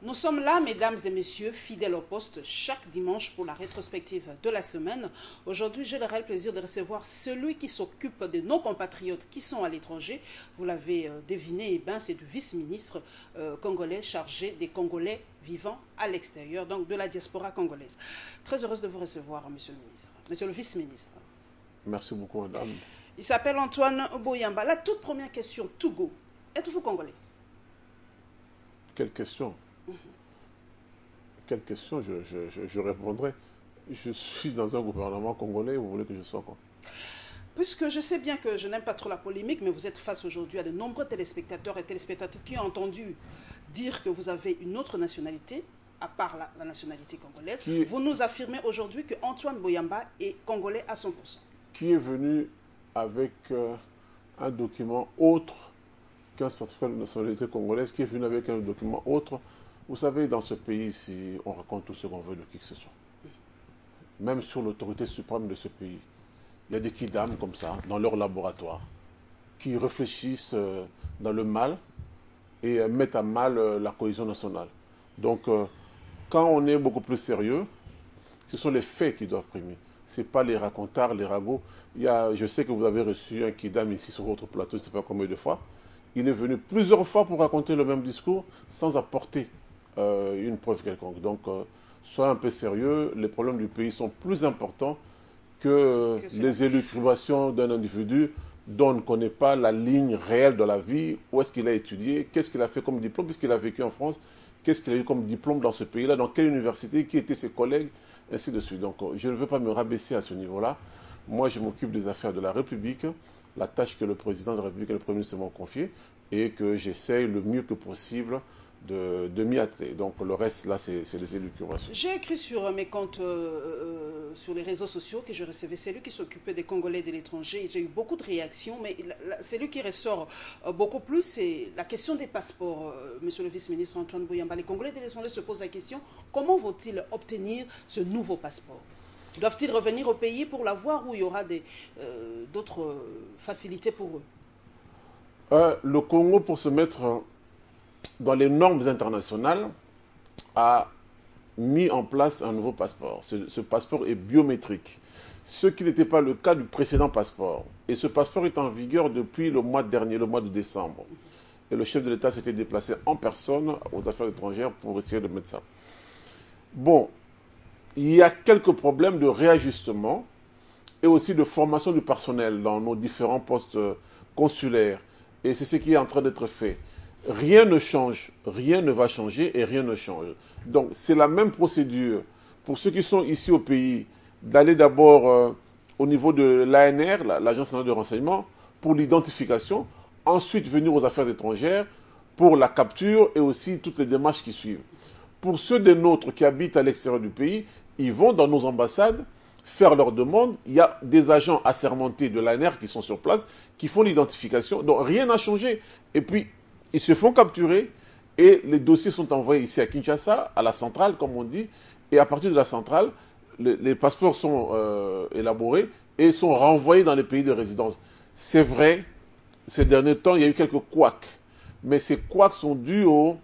Nous sommes là, mesdames et messieurs, fidèles au poste, chaque dimanche pour la rétrospective de la semaine. Aujourd'hui, j'ai le réel plaisir de recevoir celui qui s'occupe de nos compatriotes qui sont à l'étranger. Vous l'avez deviné, c'est du vice-ministre congolais chargé des Congolais vivant à l'extérieur, donc de la diaspora congolaise. Très heureuse de vous recevoir, monsieur le ministre, monsieur le vice-ministre. Merci beaucoup, madame. Il s'appelle Antoine Boyamba. La toute première question, to go. Êtes-vous congolais? Quelle question? Quelle question je répondrai. Je suis dans un gouvernement congolais, vous voulez que je sois quoi? Puisque je sais bien que je n'aime pas trop la polémique, mais vous êtes face aujourd'hui à de nombreux téléspectateurs et téléspectatrices qui ont entendu dire que vous avez une autre nationalité, à part la nationalité congolaise. Vous nous affirmez aujourd'hui que Antoine Boyamba est congolais à 100%. Qui est venu avec un document autre qu'un certificat de nationalité congolaise, qui est venu avec un document autre? Vous savez, dans ce pays-ci, on raconte tout ce qu'on veut de qui que ce soit. Même sur l'autorité suprême de ce pays. Il y a des kidams comme ça, dans leur laboratoire, qui réfléchissent dans le mal et mettent à mal la cohésion nationale. Donc, quand on est beaucoup plus sérieux, ce sont les faits qui doivent primer. Ce n'est pas les racontards, les ragots. Je sais que vous avez reçu un kidam ici sur votre plateau, je ne sais pas combien de fois. Il est venu plusieurs fois pour raconter le même discours sans apporter une preuve quelconque. Donc, soyez un peu sérieux. Les problèmes du pays sont plus importants que les élucubrations d'un individu dont on ne connaît pas la ligne réelle de la vie, où est-ce qu'il a étudié, qu'est-ce qu'il a fait comme diplôme, puisqu'il a vécu en France, qu'est-ce qu'il a eu comme diplôme dans ce pays-là, dans quelle université, qui étaient ses collègues, ainsi de suite. Donc, je ne veux pas me rabaisser à ce niveau-là. Moi, je m'occupe des affaires de la République, la tâche que le président de la République et le Premier ministre m'ont confiée, et que j'essaye le mieux que possible de m'y atteler. Donc le reste, là, c'est les élucubrations. J'ai écrit sur mes comptes, sur les réseaux sociaux, que je recevais celui qui s'occupait des Congolais de l'étranger. J'ai eu beaucoup de réactions, mais celui qui ressort beaucoup plus, c'est la question des passeports. Monsieur le vice-ministre Antoine Boyamba, les Congolais de l'étranger se posent la question, comment vont-ils obtenir ce nouveau passeport? Doivent-ils revenir au pays pour l'avoir, ou il y aura d'autres facilités pour eux? Le Congo, pour se mettre dans les normes internationales, a mis en place un nouveau passeport. Ce passeport est biométrique, ce qui n'était pas le cas du précédent passeport. Et ce passeport est en vigueur depuis le mois dernier, le mois de décembre. Et le chef de l'État s'était déplacé en personne aux affaires étrangères pour essayer de mettre ça. Bon, il y a quelques problèmes de réajustement et aussi de formation du personnel dans nos différents postes consulaires. Et c'est ce qui est en train d'être fait. Rien ne change, rien ne va changer et rien ne change. Donc c'est la même procédure pour ceux qui sont ici au pays, d'aller d'abord au niveau de l'ANR, l'Agence nationale de renseignement, pour l'identification, ensuite venir aux affaires étrangères pour la capture et aussi toutes les démarches qui suivent. Pour ceux des nôtres qui habitent à l'extérieur du pays, ils vont dans nos ambassades faire leurs demandes. Il y a des agents assermentés de l'ANR qui sont sur place, qui font l'identification. Donc rien n'a changé. Et puis, ils se font capturer et les dossiers sont envoyés ici à Kinshasa, à la centrale, comme on dit. Et à partir de la centrale, les passeports sont élaborés et sont renvoyés dans les pays de résidence. C'est vrai, ces derniers temps, il y a eu quelques couacs. Mais ces couacs sont dus au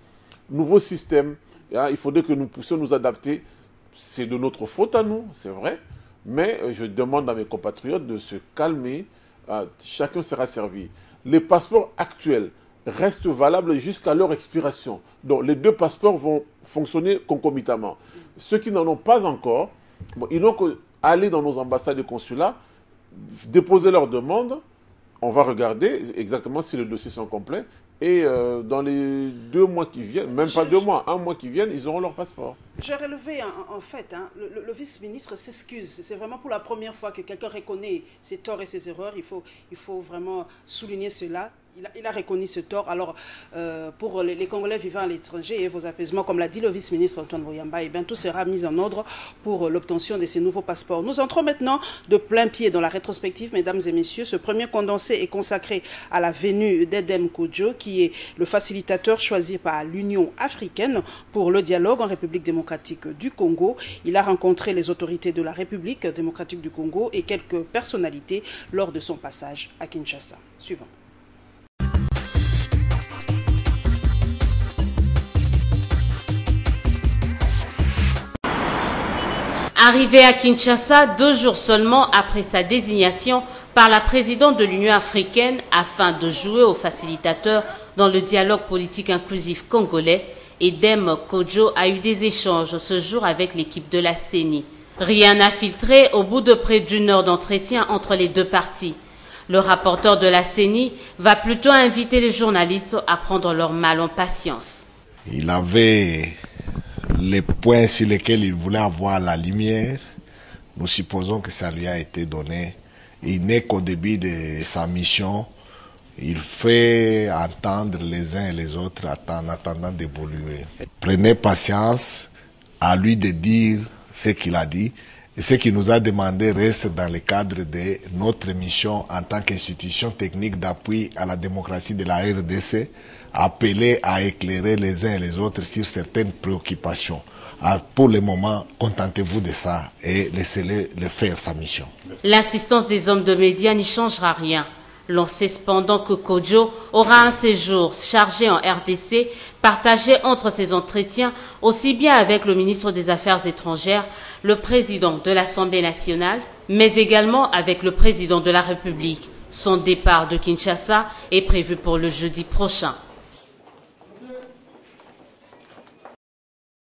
nouveau système. Il faudrait que nous puissions nous adapter. C'est de notre faute à nous, c'est vrai. Mais je demande à mes compatriotes de se calmer. Chacun sera servi. Les passeports actuels restent valables jusqu'à leur expiration. Donc les deux passeports vont fonctionner concomitamment. Ceux qui n'en ont pas encore, ils n'ont qu'à aller dans nos ambassades et consulats, déposer leur demande. On va regarder exactement si les dossiers sont complets. Et dans les 2 mois qui viennent, même pas 2 mois, 1 mois qui viennent, ils auront leur passeport. J'ai relevé, en fait, le vice-ministre s'excuse. C'est vraiment pour la première fois que quelqu'un reconnaît ses torts et ses erreurs. Il faut vraiment souligner cela. Il a reconnu ce tort. Alors, pour les Congolais vivant à l'étranger et vos apaisements, comme l'a dit le vice-ministre Antoine Boyamba, tout sera mis en ordre pour l'obtention de ces nouveaux passeports. Nous entrons maintenant de plein pied dans la rétrospective, mesdames et messieurs. Ce premier condensé est consacré à la venue d'Edem Kodjo, qui est le facilitateur choisi par l'Union africaine pour le dialogue en République démocratique du Congo. Il a rencontré les autorités de la République démocratique du Congo et quelques personnalités lors de son passage à Kinshasa. Suivant. Arrivé à Kinshasa 2 jours seulement après sa désignation par la présidente de l'Union africaine afin de jouer au facilitateur dans le dialogue politique inclusif congolais, Edem Kodjo a eu des échanges ce jour avec l'équipe de la CENI. Rien n'a filtré au bout de près d'1 heure d'entretien entre les deux parties. Le rapporteur de la CENI va plutôt inviter les journalistes à prendre leur mal en patience. Il avait les points sur lesquels il voulait avoir la lumière. Nous supposons que ça lui a été donné. Il n'est qu'au début de sa mission. Il fait entendre les uns et les autres en attendant d'évoluer. Prenez patience, à lui de dire ce qu'il a dit. Et ce qu'il nous a demandé reste dans le cadre de notre mission en tant qu'institution technique d'appui à la démocratie de la RDC, appelée à éclairer les uns et les autres sur certaines préoccupations. Pour le moment, contentez-vous de ça et laissez-le faire sa mission. L'assistance des hommes de médias n'y changera rien. L'on sait cependant que Kodjo aura un séjour chargé en RDC, partagé entre ses entretiens aussi bien avec le ministre des Affaires étrangères, le président de l'Assemblée nationale, mais également avec le président de la République. Son départ de Kinshasa est prévu pour le jeudi prochain.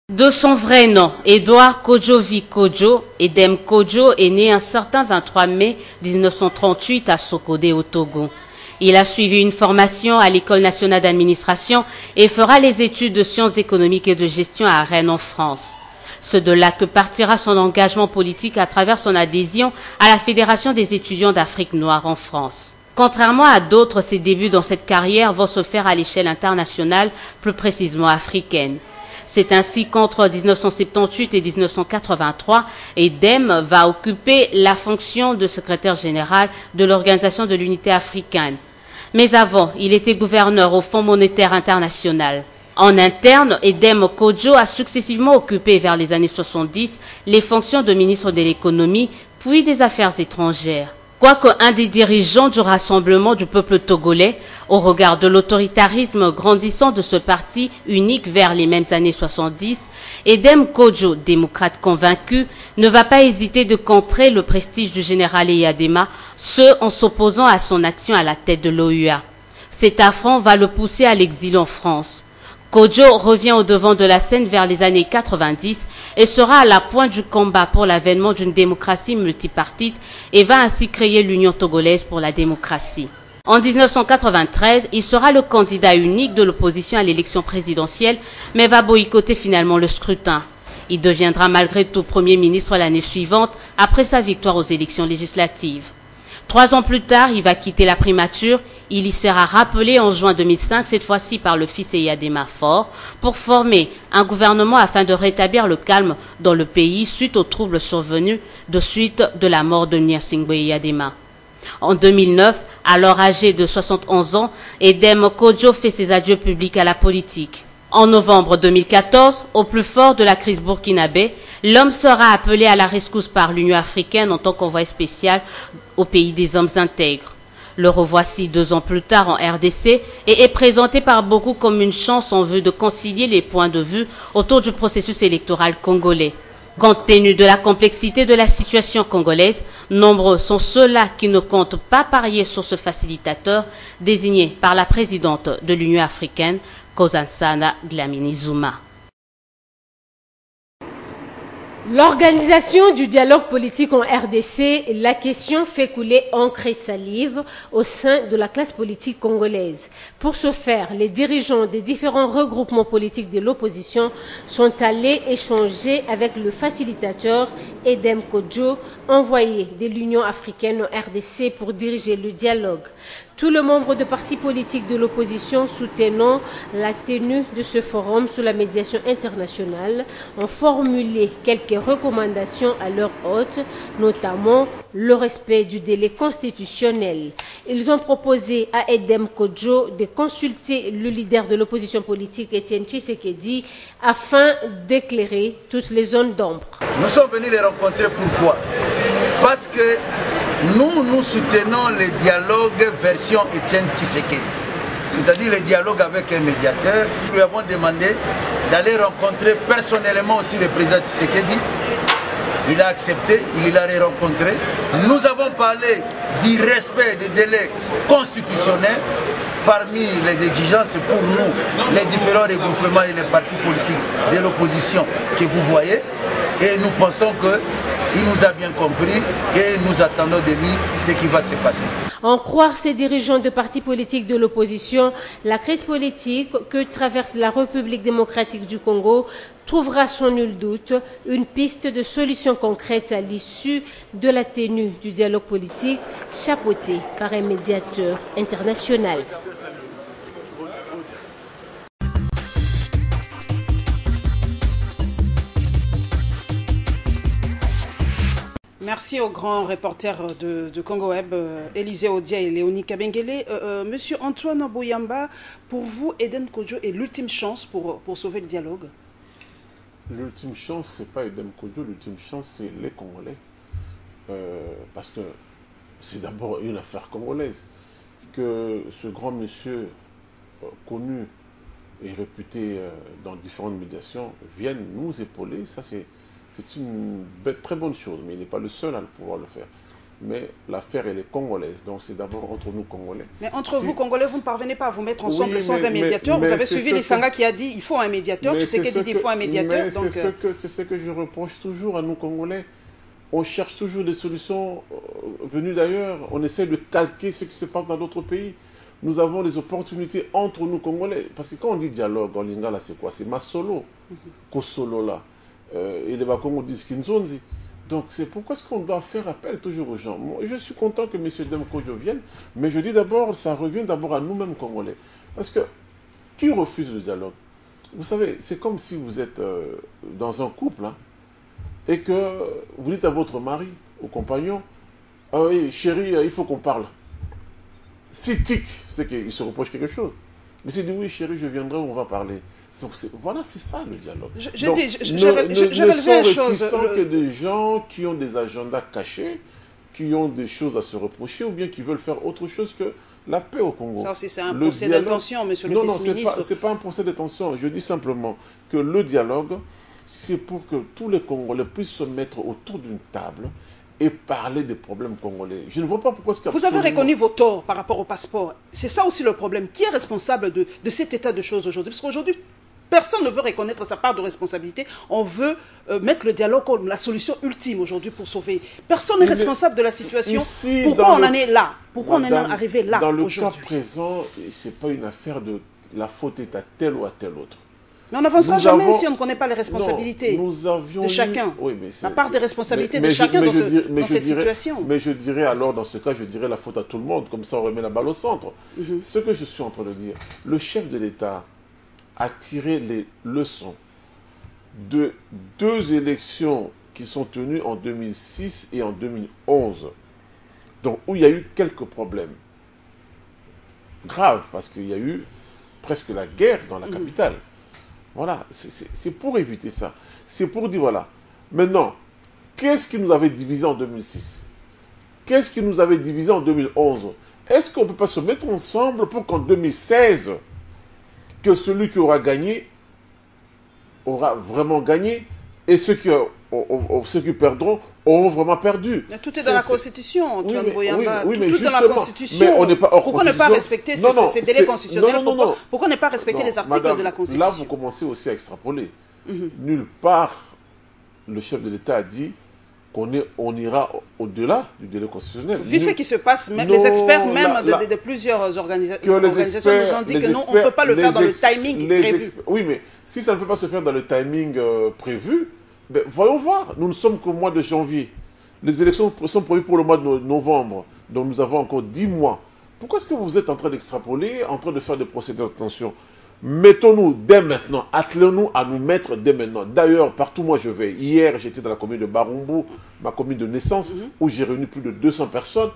De son vrai nom, Edouard Kodjovi Kodjo, Edem Kodjo est né un certain 23 mai 1938 à Sokodé au Togo. Il a suivi une formation à l'École nationale d'administration et fera les études de sciences économiques et de gestion à Rennes en France. C'est de là que partira son engagement politique à travers son adhésion à la Fédération des étudiants d'Afrique noire en France. Contrairement à d'autres, ses débuts dans cette carrière vont se faire à l'échelle internationale, plus précisément africaine. C'est ainsi qu'entre 1978 et 1983, Edem va occuper la fonction de secrétaire général de l'Organisation de l'Unité africaine. Mais avant, il était gouverneur au Fonds monétaire international. En interne, Edem Kodjo a successivement occupé vers les années 70 les fonctions de ministre de l'économie puis des affaires étrangères. Quoique un des dirigeants du Rassemblement du peuple togolais, au regard de l'autoritarisme grandissant de ce parti unique vers les mêmes années 70, Edem Kodjo, démocrate convaincu, ne va pas hésiter de contrer le prestige du général Eyadema, ce en s'opposant à son action à la tête de l'OUA. Cet affront va le pousser à l'exil en France. Kodjo revient au devant de la scène vers les années 90 et sera à la pointe du combat pour l'avènement d'une démocratie multipartite et va ainsi créer l'Union togolaise pour la démocratie. En 1993, il sera le candidat unique de l'opposition à l'élection présidentielle, mais va boycotter finalement le scrutin. Il deviendra malgré tout Premier ministre l'année suivante, après sa victoire aux élections législatives. 3 ans plus tard, il va quitter la primature. Il y sera rappelé en juin 2005, cette fois-ci par le fils Eyadema Faure, pour former un gouvernement afin de rétablir le calme dans le pays suite aux troubles survenus de suite de la mort de Nyasingbe Eyadema. En 2009, alors âgé de 71 ans, Edem Kodjo fait ses adieux publics à la politique. En novembre 2014, au plus fort de la crise burkinabé, l'homme sera appelé à la rescousse par l'Union africaine en tant qu'envoyé spécial au pays des hommes intègres. Le revoici 2 ans plus tard en RDC et est présenté par beaucoup comme une chance en vue de concilier les points de vue autour du processus électoral congolais. Compte tenu de la complexité de la situation congolaise, nombreux sont ceux-là qui ne comptent pas parier sur ce facilitateur désigné par la présidente de l'Union africaine, Nkosazana Dlamini Zuma. L'organisation du dialogue politique en RDC, la question fait couler encre et salive au sein de la classe politique congolaise. Pour ce faire, les dirigeants des différents regroupements politiques de l'opposition sont allés échanger avec le facilitateur Edem Kodjo, envoyé de l'Union africaine en RDC pour diriger le dialogue. Tous les membres de partis politiques de l'opposition soutenant la tenue de ce forum sous la médiation internationale ont formulé quelques recommandations à leur hôte, notamment le respect du délai constitutionnel. Ils ont proposé à Edem Kodjo de consulter le leader de l'opposition politique, Étienne Tshisekedi, afin d'éclairer toutes les zones d'ombre. Nous sommes venus les rencontrer pourquoi? Parce que nous soutenons le dialogue version Étienne Tshisekedi, c'est-à-dire le dialogue avec un médiateur. Nous lui avons demandé d'aller rencontrer personnellement aussi le président Tshisekedi Il a accepté, il l'a rencontré. Nous avons parlé du respect des délais constitutionnels. Parmi les exigences pour nous, les différents regroupements et les partis politiques de l'opposition que vous voyez. Et nous pensons qu'il nous a bien compris et nous attendons de lui ce qui va se passer. En croire ces dirigeants de partis politiques de l'opposition, la crise politique que traverse la République démocratique du Congo trouvera sans nul doute une piste de solution concrète à l'issue de la tenue du dialogue politique chapeauté par un médiateur international. Merci aux grands reporters de Congo Web, Élisée Odia et Léonie Kabengele. Monsieur Antoine Bouyamba, pour vous, Eden Kodjo est l'ultime chance pour sauver le dialogue? L'ultime chance, ce n'est pas Eden Kodjo, l'ultime chance, c'est les Congolais. Parce que c'est d'abord une affaire congolaise. Que ce grand monsieur connu et réputé dans différentes médiations vienne nous épauler, ça c'est une très bonne chose, mais il n'est pas le seul à pouvoir le faire. Mais l'affaire, elle est congolaise, donc c'est d'abord entre nous Congolais. Mais entre vous, Congolais, vous ne parvenez pas à vous mettre ensemble sans un médiateur. Vous avez suivi Lissanga qui a dit il faut un médiateur. Tu sais qu'il dit il faut un médiateur. C'est ce que je reproche toujours à nous Congolais. On cherche toujours des solutions venues d'ailleurs. On essaie de calquer ce qui se passe dans d'autres pays. Nous avons des opportunités entre nous Congolais. Parce que quand on dit dialogue en lingala, c'est quoi? C'est Masolo, Kosolo là. Et les Bakongo disent Kinzonzi. Donc c'est pourquoi est-ce qu'on doit faire appel toujours aux gens. Moi, je suis content que M. Dem Kodjo vienne, mais je dis d'abord, ça revient d'abord à nous-mêmes Congolais. Parce que qui refuse le dialogue? Vous savez, c'est comme si vous êtes dans un couple, hein, et que vous dites à votre mari, au compagnon, ah oui, chérie, il faut qu'on parle. Si tic, c'est qu'il se reproche quelque chose. Mais s'il dit oui, chérie, je viendrai, on va parler. Voilà, c'est ça le dialogue. Je relevé une chose. Que des gens qui ont des agendas cachés, qui ont des choses à se reprocher, ou bien qui veulent faire autre chose que la paix au Congo. Ça aussi, c'est un procès d'intention, monsieur le vice-ministre. Non, c'est pas un procès d'intention. Je dis simplement que le dialogue, c'est pour que tous les Congolais puissent se mettre autour d'une table et parler des problèmes congolais. Je ne vois pas pourquoi... Vous avez reconnu vos torts par rapport au passeport. C'est ça aussi le problème. Qui est responsable de cet état de choses aujourd'hui? Parce qu'aujourd'hui, personne ne veut reconnaître sa part de responsabilité. On veut mettre le dialogue comme la solution ultime aujourd'hui pour sauver. Personne n'est responsable de la situation. Ici, pourquoi on en est là? Pourquoi on en est arrivé là aujourd'hui? Dans le cas présent, ce n'est pas une affaire de la faute est à tel ou à tel autre. Mais on n'avancera jamais si on ne connaît pas les responsabilités de chacun. Oui, la part des responsabilités de chacun dans cette situation. Mais je dirais alors, dans ce cas, je dirais la faute à tout le monde. Comme ça, on remet la balle au centre. Ce que je suis en train de dire, le chef de l'État a tiré les leçons de 2 élections qui sont tenues en 2006 et en 2011. Donc, où il y a eu quelques problèmes graves, parce qu'il y a eu presque la guerre dans la capitale. Voilà, c'est pour éviter ça. C'est pour dire, voilà, maintenant, qu'est-ce qui nous avait divisé en 2006? Qu'est-ce qui nous avait divisé en 2011? Est-ce qu'on ne peut pas se mettre ensemble pour qu'en 2016, que celui qui aura gagné, aura vraiment gagné, et ceux qui perdront auront vraiment perdu. Mais tout est dans la Constitution, Antoine Bouyamba. Oui, tout est dans la Constitution. Mais on n'est pas hors Pourquoi ne pas respecter ces délais constitutionnels? Pourquoi ne pas respecter les articles madame, de la Constitution? Là, vous commencez aussi à extrapoler. Nulle part, le chef de l'État a dit qu'on ira au-delà du délai constitutionnel. Vu ce qui se passe, même les experts de plusieurs organisations nous ont dit que non, on ne peut pas le faire dans le timing prévu. Oui, mais si ça ne peut pas se faire dans le timing prévu, ben, voyons voir. Nous ne sommes qu'au mois de janvier. Les élections sont prévues pour le mois de novembre. Donc nous avons encore 10 mois. Pourquoi est-ce que vous êtes en train d'extrapoler, en train de faire des procédures d'attention? Mettons-nous dès maintenant, attelons-nous à nous mettre dès maintenant. D'ailleurs, partout moi je vais. Hier, j'étais dans la commune de Barumbu, ma commune de naissance, où j'ai réuni plus de 200 personnes.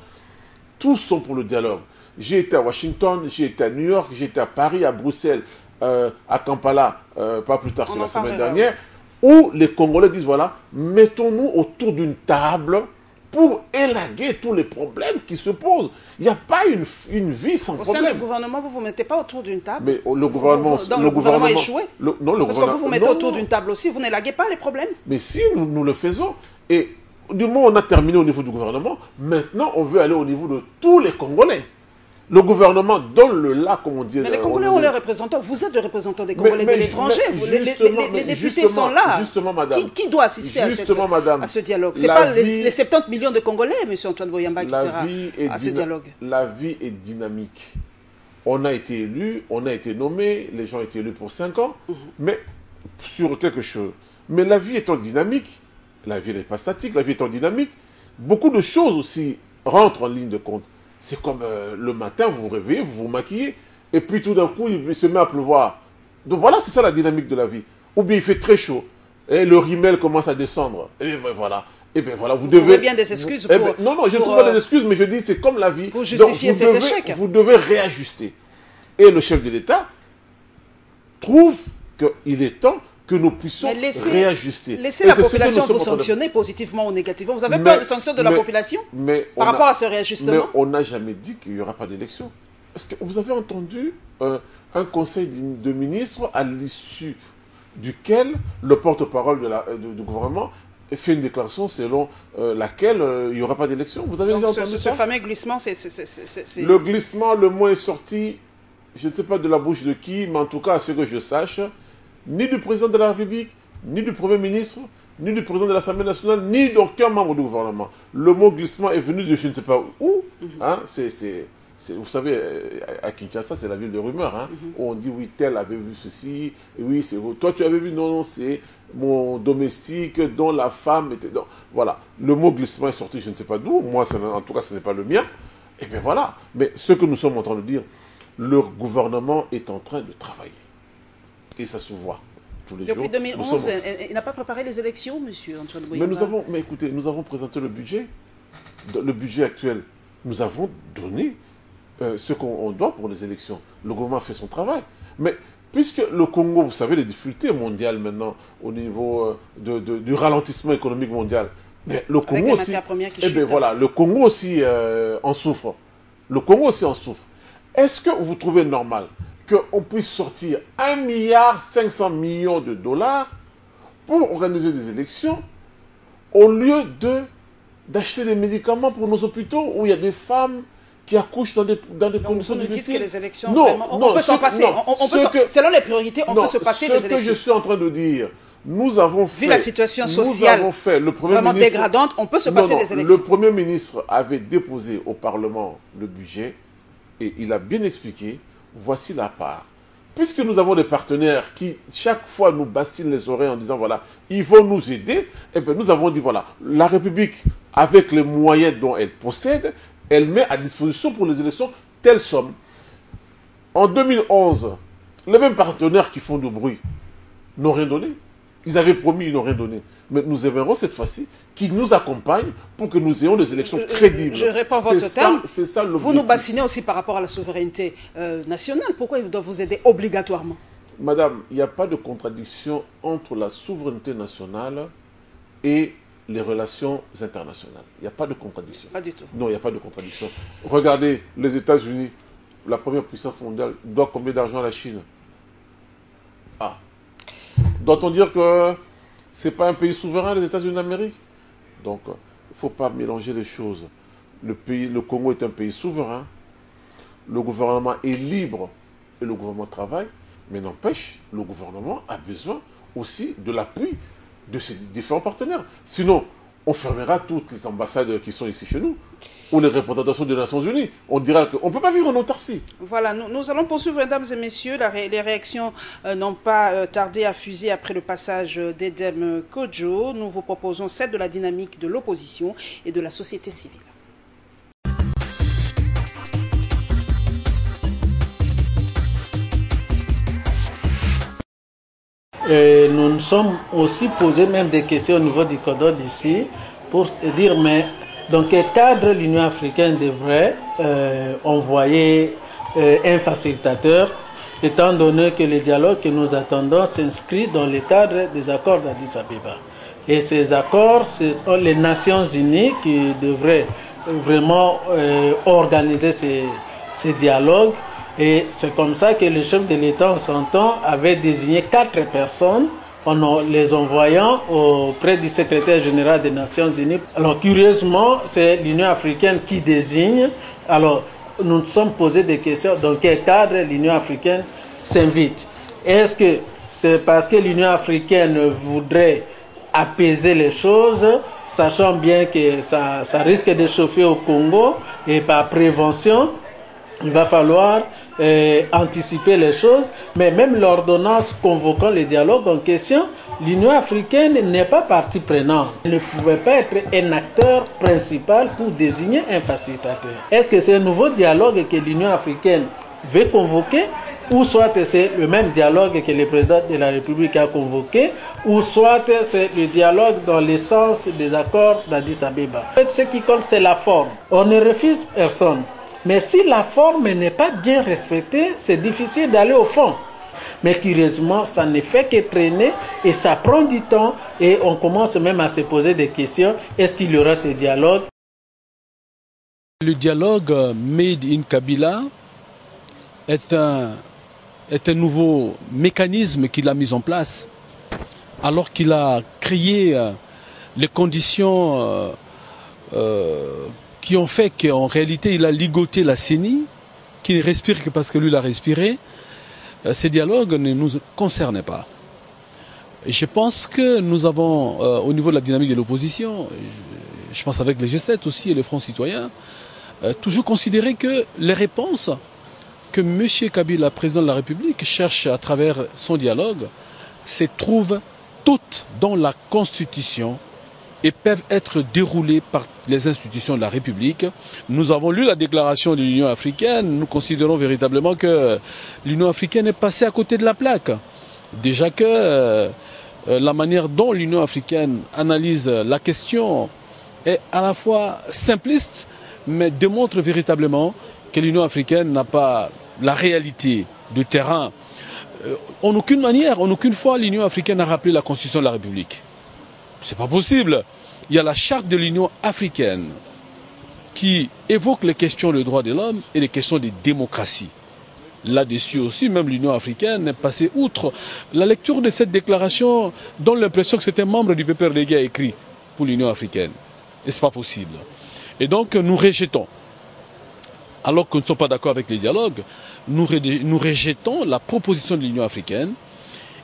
Tous sont pour le dialogue. J'ai été à Washington, j'ai été à New York, j'ai été à Paris, à Bruxelles, à Kampala, pas plus tard que la semaine dernière, où les Congolais disent, voilà, mettons-nous autour d'une table pour élaguer tous les problèmes qui se posent. Il n'y a pas une vie sans problème. Au sein du gouvernement, vous ne vous mettez pas autour d'une table? Mais le gouvernement... le gouvernement a échoué? Non, le Parce que vous vous mettez autour d'une table aussi, vous n'élaguez pas les problèmes? Mais si, nous le faisons. Et du moment où on a terminé au niveau du gouvernement, maintenant on veut aller au niveau de tous les Congolais. Le gouvernement donne le là, comme on dit. Mais les Congolais ont leurs représentants. Vous êtes le représentant des Congolais de l'étranger. Les députés sont là. Justement, madame. Qui doit assister à ce dialogue? Ce n'est pas les 70 millions de Congolais, M. Antoine Boyamba, qui sera à ce dialogue. La vie est dynamique. On a été élu, on a été nommé, les gens ont été élus pour 5 ans, mais sur quelque chose. Mais la vie étant dynamique, la vie n'est pas statique, la vie étant dynamique, beaucoup de choses aussi rentrent en ligne de compte. C'est comme le matin, vous vous réveillez, vous vous maquillez, et puis tout d'un coup, il se met à pleuvoir. Donc voilà, c'est ça la dynamique de la vie. Ou bien il fait très chaud, et le rimel commence à descendre. Et bien voilà. Et bien voilà, vous devez... bien des excuses pour... Non, je ne trouve pas des excuses, mais je dis c'est comme la vie. Pour justifier cet échec. Vous devez réajuster. Et le chef de l'État trouve qu'il est temps que nous puissions réajuster. Laissez la population vous sanctionner positivement ou négativement. Vous avez peur de sanctions de la population par rapport à ce réajustement? Mais on n'a jamais dit qu'il n'y aura pas d'élection. Est-ce que vous avez entendu un conseil de ministres à l'issue duquel le porte-parole du gouvernement fait une déclaration selon laquelle il n'y aura pas d'élection? Vous avez déjà entendu ça? Ce fameux glissement, c'est... Le glissement, le mot est sorti, je ne sais pas de la bouche de qui, mais en tout cas, à ce que je sache, ni du président de la République, ni du Premier ministre, ni du président de l'Assemblée nationale, ni d'aucun membre du gouvernement. Le mot glissement est venu de je ne sais pas où. Hein, vous savez, à Kinshasa, c'est la ville de rumeurs. Hein, où on dit, oui, tel avait vu ceci, et oui, c'est toi tu avais vu, non, c'est mon domestique dont la femme était... Donc, voilà, le mot glissement est sorti, je ne sais pas d'où. Moi, en tout cas, ce n'est pas le mien. Et bien voilà. Mais ce que nous sommes en train de dire, le gouvernement est en train de travailler. Et ça se voit tous les jours. Depuis 2011, il n'a pas préparé les élections, monsieur Antoine Boyamba. Mais écoutez, nous avons présenté le budget actuel. Nous avons donné ce qu'on doit pour les élections. Le gouvernement a fait son travail. Mais puisque le Congo, vous savez, les difficultés mondiales maintenant au niveau du ralentissement économique mondial, mais le Congo aussi, voilà, le Congo aussi en souffre. Le Congo aussi en souffre. Est-ce que vous trouvez normal qu'on puisse sortir 1,5 milliard de dollars pour organiser des élections au lieu d'acheter des médicaments pour nos hôpitaux où il y a des femmes qui accouchent dans des conditions difficiles? Que les élections, on peut s'en passer. Selon les priorités, on peut se passer des élections. Ce que je suis en train de dire, nous avons fait... Vu la situation sociale vraiment dégradante, on peut se passer des élections. Le Premier ministre avait déposé au Parlement le budget et il a bien expliqué, voici la part. Puisque nous avons des partenaires qui, chaque fois, nous bassinent les oreilles en disant, voilà, ils vont nous aider, et bien nous avons dit, voilà, la République, avec les moyens dont elle possède, elle met à disposition pour les élections telle somme. En 2011, les mêmes partenaires qui font du bruit n'ont rien donné. Ils avaient promis, ils n'ont rien donné. Mais nous aimerons cette fois-ci qu'ils nous accompagnent pour que nous ayons des élections crédibles. Je réponds à votre terme. C'est ça l'objectif. Vous nous bassinez aussi par rapport à la souveraineté nationale. Pourquoi ils doivent vous aider obligatoirement? Madame, il n'y a pas de contradiction entre la souveraineté nationale et les relations internationales. Il n'y a pas de contradiction. Pas du tout. Non, il n'y a pas de contradiction. Regardez, les États-Unis, la première puissance mondiale, doit combien d'argent à la Chine? Ah. Doit-on dire que ce n'est pas un pays souverain, les États-Unis d'Amérique? Donc, il ne faut pas mélanger les choses. Le Congo est un pays souverain. Le gouvernement est libre et le gouvernement travaille. Mais n'empêche, le gouvernement a besoin aussi de l'appui de ses différents partenaires. Sinon, on fermera toutes les ambassades qui sont ici chez nous, ou les représentations des Nations Unies. On dira qu'on ne peut pas vivre en autarcie. Voilà, nous allons poursuivre, mesdames et messieurs. Les réactions n'ont pas tardé à fuser après le passage d'Edem Kodjo. Nous vous proposons celle de la dynamique de l'opposition et de la société civile. Nous nous sommes aussi posé même des questions au niveau du CODOD ici pour dire, mais dans quel cadre l'Union africaine devrait envoyer un facilitateur, étant donné que le dialogue que nous attendons s'inscrit dans le cadre des accords d'Addis Abeba. Et ces accords, ce sont les Nations Unies qui devraient vraiment organiser ces dialogues. Et c'est comme ça que le chef de l'État, en son temps, avait désigné 4 personnes en les envoyant auprès du secrétaire général des Nations Unies. Alors curieusement, c'est l'Union africaine qui désigne. Alors nous nous sommes posé des questions, dans quel cadre l'Union africaine s'invite. Est-ce que c'est parce que l'Union africaine voudrait apaiser les choses, sachant bien que ça risque de chauffer au Congo, et par prévention, il va falloir anticiper les choses, mais même l'ordonnance convoquant les dialogues en question, l'Union africaine n'est pas partie prenante. Elle ne pouvait pas être un acteur principal pour désigner un facilitateur. Est-ce que c'est un nouveau dialogue que l'Union africaine veut convoquer, ou soit c'est le même dialogue que le président de la République a convoqué, ou soit c'est le dialogue dans le sens des accords d'Addis Abeba. En fait, ce qui compte, c'est la forme. On ne refuse personne. Mais si la forme n'est pas bien respectée, c'est difficile d'aller au fond. Mais curieusement, ça ne fait que traîner et ça prend du temps et on commence même à se poser des questions. Est-ce qu'il y aura ce dialogue? Le dialogue Made in Kabila est un nouveau mécanisme qu'il a mis en place alors qu'il a créé les conditions qui ont fait qu'en réalité il a ligoté la CENI, qui ne respire que parce que lui l'a respiré. Ces dialogues ne nous concernaient pas. Et je pense que nous avons, au niveau de la dynamique de l'opposition, je pense avec les G7 aussi et les Fronts citoyens, toujours considéré que les réponses que M. Kabila, président de la République, cherche à travers son dialogue, se trouvent toutes dans la Constitution et peuvent être déroulées par les institutions de la République. Nous avons lu la déclaration de l'Union africaine. Nous considérons véritablement que l'Union africaine est passée à côté de la plaque. Déjà que la manière dont l'Union africaine analyse la question est à la fois simpliste, mais démontre véritablement que l'Union africaine n'a pas la réalité du terrain. En aucune manière, en aucune fois, l'Union africaine a rappelé la Constitution de la République. C'est pas possible. Il y a la charte de l'Union africaine qui évoque les questions des droits de l'homme et les questions de démocratie. Là-dessus aussi, même l'Union africaine est passée outre. La lecture de cette déclaration donne l'impression que c'est un membre du PPRD qui a écrit pour l'Union africaine. Et ce n'est pas possible. Et donc nous rejetons. Alors que nous ne sommes pas d'accord avec les dialogues, nous rejetons la proposition de l'Union africaine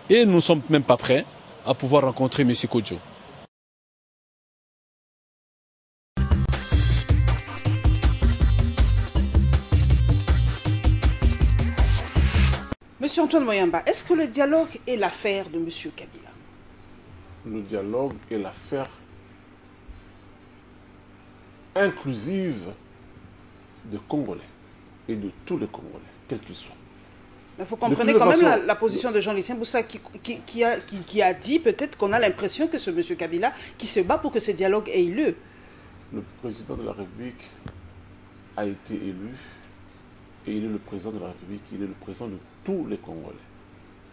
et nous ne sommes même pas prêts à pouvoir rencontrer M. Kodjo. Monsieur Antoine Moyamba, est-ce que le dialogue est l'affaire de M. Kabila? Le dialogue est l'affaire inclusive de Congolais et de tous les Congolais, quels qu'ils soient. Mais vous comprenez quand même la position de Jean-Lucien Boussa qui a dit peut-être qu'on a l'impression que ce M. Kabila qui se bat pour que ce dialogue ait lieu. Le président de la République a été élu et il est le président de la République, il est le président de tous les Congolais,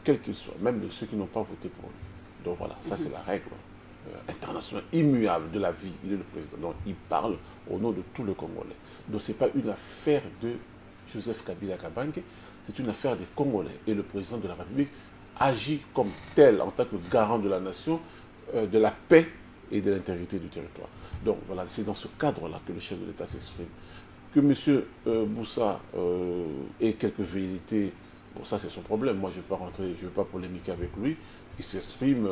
quels qu'ils soient, même de ceux qui n'ont pas voté pour lui. Donc voilà, ça c'est la règle internationale immuable de la vie. Il est le président, donc il parle au nom de tous les Congolais. Donc ce n'est pas une affaire de Joseph Kabila Kabange, c'est une affaire des Congolais. Et le président de la République agit comme tel, en tant que garant de la nation, de la paix et de l'intégrité du territoire. Donc voilà, c'est dans ce cadre-là que le chef de l'État s'exprime. Que M. Boussa ait quelques velléités, bon ça c'est son problème, moi je ne vais pas rentrer, je ne vais pas polémiquer avec lui, il s'exprime,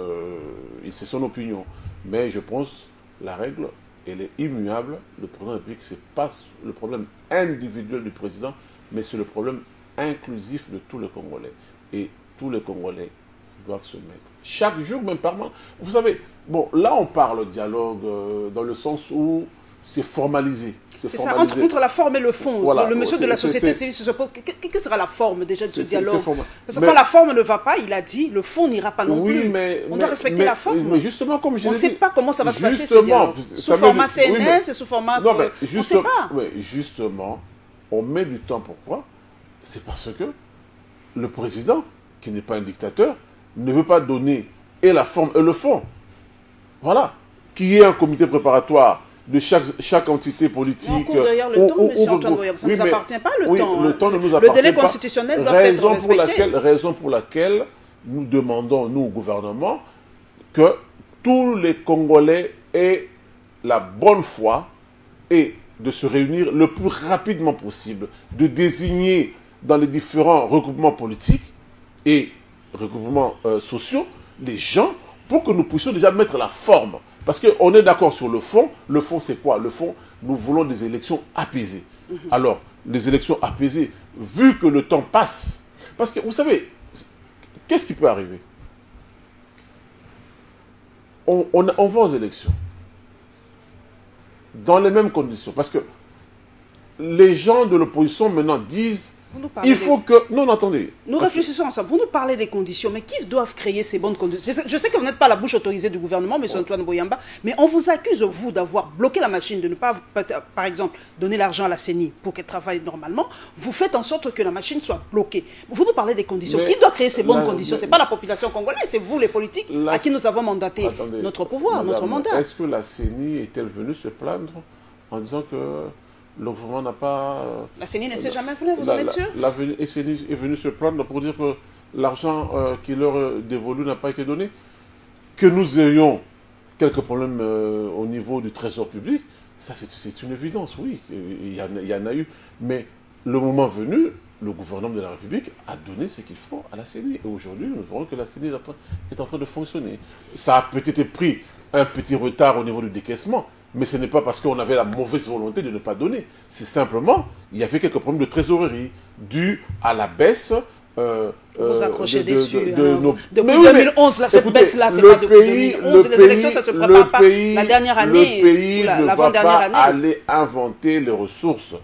c'est son opinion. Mais je pense la règle, elle est immuable, le président de la République, ce n'est pas le problème individuel du président, mais c'est le problème inclusif de tous les Congolais. Et tous les Congolais doivent se mettre, chaque jour, même par mois. Vous savez, bon, là on parle dialogue dans le sens où c'est formalisé. C'est ça, entre la forme et le fond. Voilà, le monsieur de la société civile se pose, quelle sera la forme déjà de ce dialogue? Parce que quand la forme ne va pas, il a dit, le fond n'ira pas non plus. On doit respecter la forme. Mais justement, comme je on ne sait pas comment ça va se passer ce dialogue. Sous format CNS et sous format... Non, mais on ne sait pas. Justement, on met du temps. Pourquoi? C'est parce que le président, qui n'est pas un dictateur, ne veut pas donner et la forme et le fond. Voilà. Qu'il y ait un comité préparatoire de chaque entité politique. On court derrière le temps, M. Antoine Moyamba. Ça ne nous appartient pas, le temps. Le temps ne nous appartient pas. Le délai constitutionnel doit être respecté. Raison pour laquelle nous demandons, nous, au gouvernement, que tous les Congolais aient la bonne foi et de se réunir le plus rapidement possible, de désigner dans les différents regroupements politiques et regroupements sociaux les gens pour que nous puissions déjà mettre la forme. Parce qu'on est d'accord sur le fond. Le fond, c'est quoi? Le fond, nous voulons des élections apaisées. Alors, les élections apaisées, vu que le temps passe, parce que vous savez, qu'est-ce qui peut arriver? On va aux élections dans les mêmes conditions. Parce que les gens de l'opposition maintenant disent il faut que... Non, attendez. Nous réfléchissons ensemble. Vous nous parlez des conditions, mais qui doivent créer ces bonnes conditions? Je sais que vous n'êtes pas la bouche autorisée du gouvernement, M. Antoine Boyamba, mais on vous accuse, vous, d'avoir bloqué la machine, de ne pas, par exemple, donner l'argent à la CENI pour qu'elle travaille normalement. Vous faites en sorte que la machine soit bloquée. Vous nous parlez des conditions. Qui doit créer ces bonnes conditions? Ce n'est pas la population congolaise, c'est vous, les politiques, à qui nous avons mandaté notre pouvoir, notre mandat. Est-ce que la CENI est-elle venue se plaindre en disant que... le gouvernement n'a pas... La CENI ne s'est jamais venue, vous en êtes sûr? La CENI est venue se plaindre pour dire que l'argent qui leur est dévolu n'a pas été donné. Que nous ayons quelques problèmes au niveau du trésor public, ça c'est une évidence, oui, il y en a eu. Mais le moment venu, le gouvernement de la République a donné ce qu'il faut à la CENI. Et aujourd'hui, nous voyons que la CENI est en train de fonctionner. Ça a peut-être pris un petit retard au niveau du décaissement, mais ce n'est pas parce qu'on avait la mauvaise volonté de ne pas donner. C'est simplement, il y avait quelques problèmes de trésorerie dus à la baisse. Vous accrochez dessus. Depuis oui, 2011, là, cette baisse-là, c'est pas depuis 2011. Les élections, ça ne se prépare pas la dernière année. Le pays ne va pas année. aller inventer les ressources.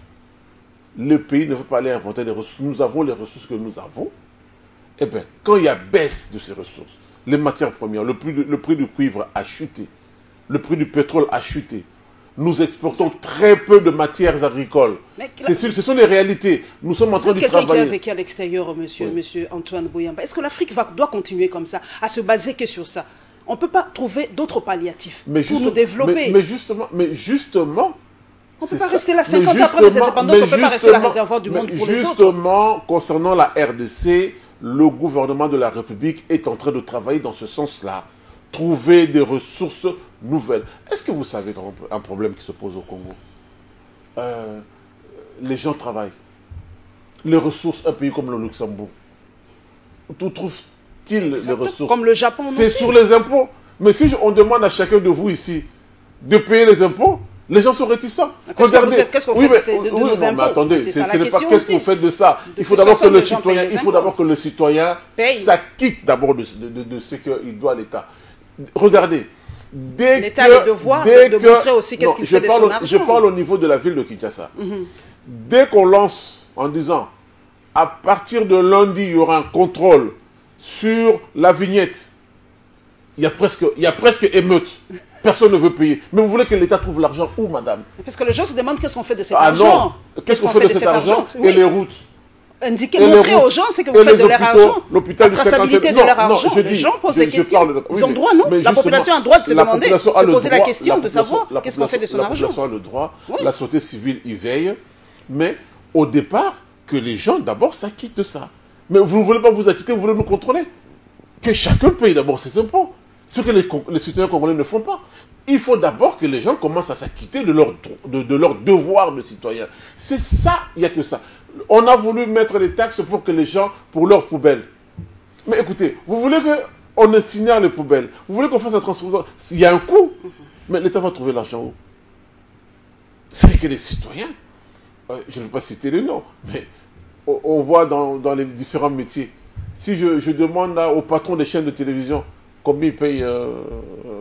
Le pays ne veut pas aller inventer les ressources. Nous avons les ressources que nous avons. Eh bien, quand il y a baisse de ces ressources, les matières premières, le prix du cuivre a chuté. Le prix du pétrole a chuté. Nous exportons très peu de matières agricoles. Ce sont les réalités. Nous sommes en train de travailler. Quelqu'un qui a vécu à l'extérieur, monsieur Antoine Boyamba, est-ce que l'Afrique doit continuer comme ça, à se baser que sur ça? On ne peut pas trouver d'autres palliatifs pour nous développer. Mais justement, on ne peut pas rester là 50 ans après les indépendances, on ne peut pas rester la réservoir du monde pour les autres. Justement, concernant la RDC, le gouvernement de la République est en train de travailler dans ce sens-là. Trouver des ressources nouvelles. Est-ce que vous savez un problème qui se pose au Congo? Les gens travaillent. Les ressources, un pays comme le Luxembourg, où trouve-t-il les ressources? Comme le Japon. C'est sur les impôts. Mais si on demande à chacun de vous ici de payer les impôts, les gens sont réticents. Regardez. Qu'est-ce qu'on fait de nos impôts? Mais attendez, ce n'est pas qu'est-ce qu'on fait de ça. Il faut d'abord que le citoyen s'acquitte d'abord de ce qu'il doit à l'État. Regardez, l'État a le devoir de montrer aussi qu'est-ce qu'il fait de son argent. Je parle au niveau de la ville de Kinshasa. Dès qu'on lance en disant, à partir de lundi, il y aura un contrôle sur la vignette, il y a presque émeute. Personne ne veut payer. Mais vous voulez que l'État trouve l'argent où, madame? Parce que les gens se demandent qu'est-ce qu'on fait de cet argent. Non, qu'est-ce qu'on fait de cet argent? Et les routes? Montrer aux gens ce que vous faites de leur argent. L'hôpital la traçabilité de leur argent. Les gens posent des questions. Ils ont droit, non? La population a le droit de se demander, de se poser la question, de savoir qu'est-ce qu'on fait de son argent. La population a le droit, la société civile y veille, mais au départ, que les gens d'abord s'acquittent de ça. Mais vous ne voulez pas vous acquitter, vous voulez nous contrôler. Que chacun paye d'abord ses impôts. Ce que les citoyens congolais ne font pas. Il faut d'abord que les gens commencent à s'acquitter de leur devoir de citoyen. C'est ça, il n'y a que ça. On a voulu mettre des taxes pour que les gens, pour leurs poubelles. Mais écoutez, vous voulez qu'on incinère les poubelles, vous voulez qu'on fasse la transformation, il y a un coût, mais l'État va trouver l'argent où? C'est que les citoyens, je ne vais pas citer les noms, mais on voit dans les différents métiers. Si je demande au patron des chaînes de télévision combien il paye,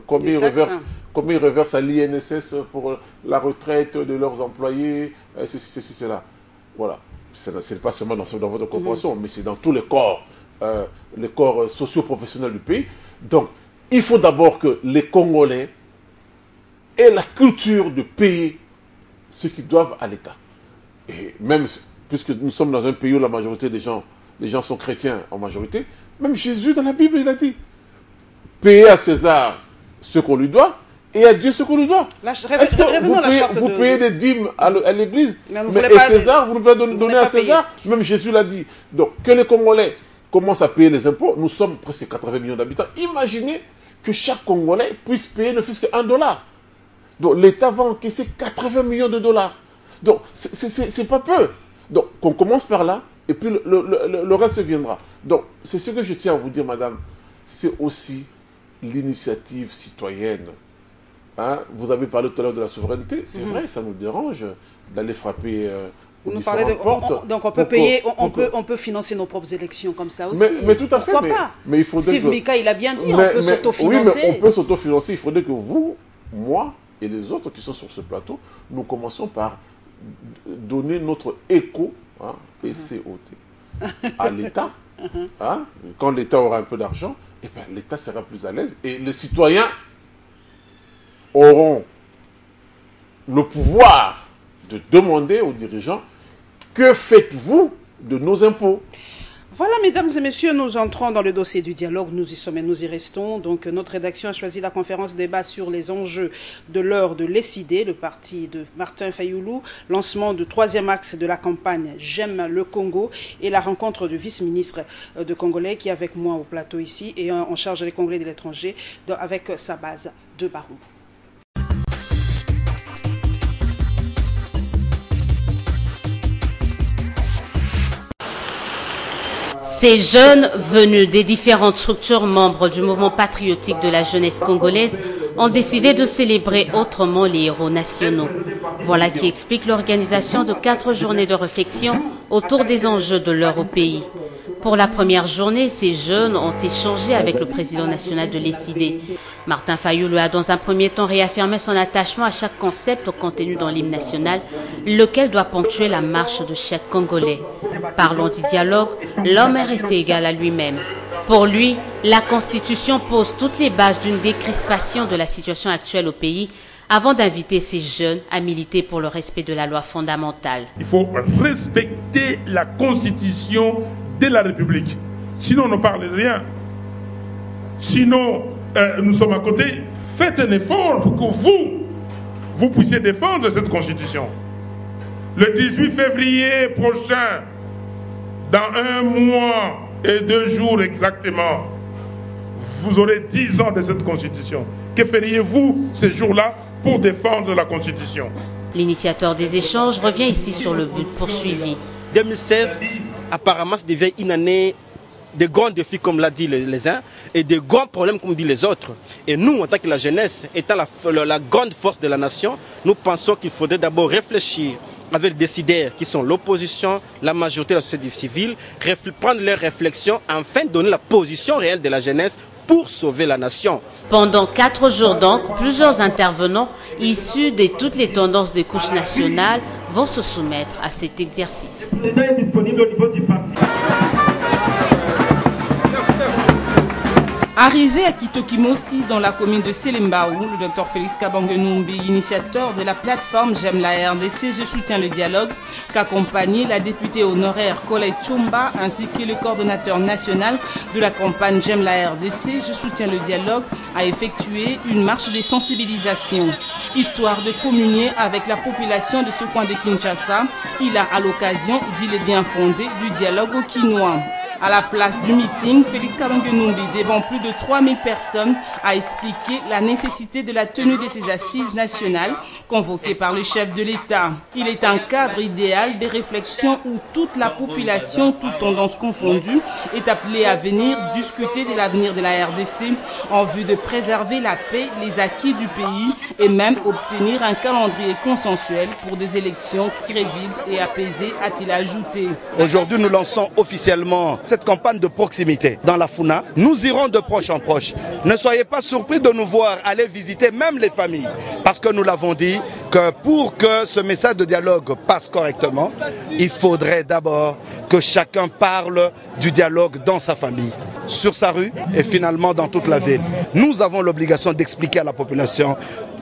combien il reverse à l'INSS pour la retraite de leurs employés, ceci, cela. Voilà. Ce n'est pas seulement dans votre corporation, mais c'est dans tous les corps socio-professionnels du pays. Donc, il faut d'abord que les Congolais aient la culture de payer ce qu'ils doivent à l'État. Et même, puisque nous sommes dans un pays où la majorité des gens sont chrétiens en majorité, même Jésus dans la Bible, il a dit, payer à César ce qu'on lui doit, et à Dieu ce qu'on lui doit. Est-ce que vous payez des dîmes à l'église, mais César, vous ne pouvez pas donner à César? Même Jésus l'a dit. Donc, que les Congolais commence à payer les impôts. Nous sommes presque 80 millions d'habitants. Imaginez que chaque Congolais puisse payer ne fût-ce qu'un dollar. Donc l'État va encaisser 80 millions de dollars. Donc c'est pas peu. Donc qu'on commence par là, et puis le reste viendra. Donc c'est ce que je tiens à vous dire, madame. C'est aussi l'initiative citoyenne. Hein? Vous avez parlé tout à l'heure de la souveraineté. C'est vrai, ça nous dérange d'aller frapper aux différentes portes. Donc on peut payer, on peut financer nos propres élections comme ça aussi. Mais tout à fait. Mais il faudrait Steve Mika, il a bien dit, on peut s'autofinancer. Oui, mais on peut s'autofinancer. Il faudrait que vous, moi et les autres qui sont sur ce plateau, nous commençons par donner notre éco, hein, ECOT, à l'État. Hein? Quand l'État aura un peu d'argent, eh ben, l'État sera plus à l'aise et les citoyens auront le pouvoir de demander aux dirigeants que faites-vous de nos impôts. Voilà, mesdames et messieurs, nous entrons dans le dossier du dialogue. Nous y sommes et nous y restons. Donc, notre rédaction a choisi la conférence débat sur les enjeux de l'heure de l'ESID, le parti de Martin Fayoulou, lancement du 3e axe de la campagne J'aime le Congo et la rencontre du vice-ministre de Congolais qui est avec moi au plateau ici et en charge des Congolais de l'étranger avec sa base de Barou. Ces jeunes venus des différentes structures membres du mouvement patriotique de la jeunesse congolaise ont décidé de célébrer autrement les héros nationaux. Voilà qui explique l'organisation de 4 journées de réflexion autour des enjeux de leur pays. Pour la première journée, ces jeunes ont échangé avec le président national de l'ESID. Martin Fayoulou a dans un premier temps réaffirmé son attachement à chaque concept contenu dans l'hymne national, lequel doit ponctuer la marche de chaque Congolais. Parlons du dialogue, l'homme est resté égal à lui-même. Pour lui, la Constitution pose toutes les bases d'une décrispation de la situation actuelle au pays, avant d'inviter ces jeunes à militer pour le respect de la loi fondamentale. Il faut respecter la Constitution de la République. Sinon, on ne parle de rien. Sinon, nous sommes à côté. Faites un effort pour que vous puissiez défendre cette Constitution. Le 18 février prochain, dans 1 mois et 2 jours exactement, vous aurez 10 ans de cette Constitution. Que feriez-vous ces jours-là pour défendre la Constitution? L'initiateur des échanges revient ici sur le but poursuivi. 2016, apparemment, ça devient une année de grands défis, comme l'a dit les uns, et de grands problèmes, comme dit les autres. Et nous, en tant que la jeunesse, étant la grande force de la nation, nous pensons qu'il faudrait d'abord réfléchir avec les décideurs qui sont l'opposition, la majorité de la société civile, prendre leurs réflexions afin de donner la position réelle de la jeunesse pour sauver la nation. Pendant 4 jours donc, plusieurs intervenants issus de toutes les tendances des couches nationales vont se soumettre à cet exercice. Arrivé à Kitokimosi, dans la commune de Selembaou, le docteur Félix Kabange-Numbi, initiateur de la plateforme J'aime la RDC, je soutiens le dialogue, qu'accompagnait la députée honoraire Colette Chumba ainsi que le coordonnateur national de la campagne J'aime la RDC, je soutiens le dialogue, a effectué une marche de sensibilisation. Histoire de communier avec la population de ce coin de Kinshasa, il a à l'occasion dit les biens fondés du dialogue au Quinois. À la place du meeting, Félix Kabange-Numbi, devant plus de 3000 personnes, a expliqué la nécessité de la tenue de ces assises nationales convoquées par le chef de l'État. Il est un cadre idéal de réflexion où toute la population, toutes tendances confondues, est appelée à venir discuter de l'avenir de la RDC en vue de préserver la paix, les acquis du pays et même obtenir un calendrier consensuel pour des élections crédibles et apaisées, a-t-il ajouté. Aujourd'hui, nous lançons officiellement cette campagne de proximité dans la Funa. Nous irons de proche en proche. Ne soyez pas surpris de nous voir aller visiter même les familles. Parce que nous l'avons dit, que pour que ce message de dialogue passe correctement, il faudrait d'abord que chacun parle du dialogue dans sa famille, sur sa rue et finalement dans toute la ville. Nous avons l'obligation d'expliquer à la population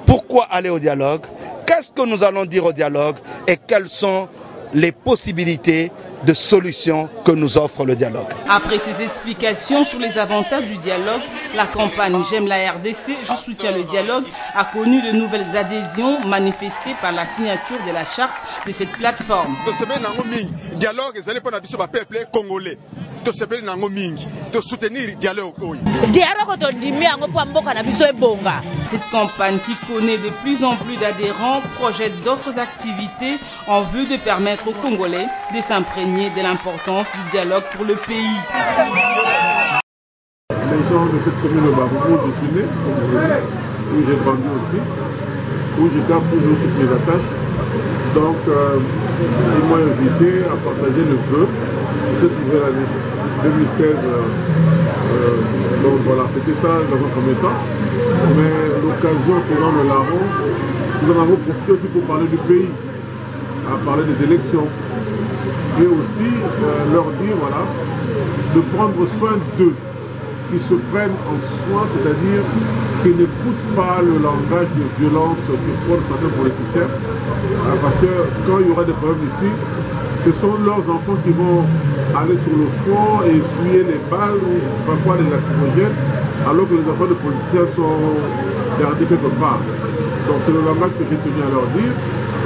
pourquoi aller au dialogue, qu'est-ce que nous allons dire au dialogue et quelles sont les possibilités de solutions que nous offre le dialogue. Après ces explications sur les avantages du dialogue, la campagne J'aime la RDC, je soutiens le dialogue a connu de nouvelles adhésions manifestées par la signature de la charte de cette plateforme. Dialogue, c'est le peuple congolais. De soutenir le dialogue. Cette campagne qui connaît de plus en plus d'adhérents projette d'autres activités en vue de permettre aux Congolais de s'imprégner de l'importance du dialogue pour le pays. Les gens de cette commune de Baroumou, je suis né, où j'ai grandi aussi, où je garde toujours toutes mes attaches. Donc, ils m'ont invité à partager le vœu de cette nouvelle année 2016. Donc voilà, c'était ça dans un premier temps. Mais l'occasion pendant le larron, nous en avons profité aussi pour parler du pays, à parler des élections. Et aussi leur dire, voilà, de prendre soin d'eux, qui se prennent en soin, c'est-à-dire qu'ils n'écoutent pas le langage de violence que prônent certains politiciens. Parce que quand il y aura des problèmes ici, ce sont leurs enfants qui vont aller sur le front et essuyer les balles ou je ne sais pas quoi, les lacrymogènes, alors que les enfants de politiciens sont gardés quelque part. Donc c'est le langage que j'ai tenu à leur dire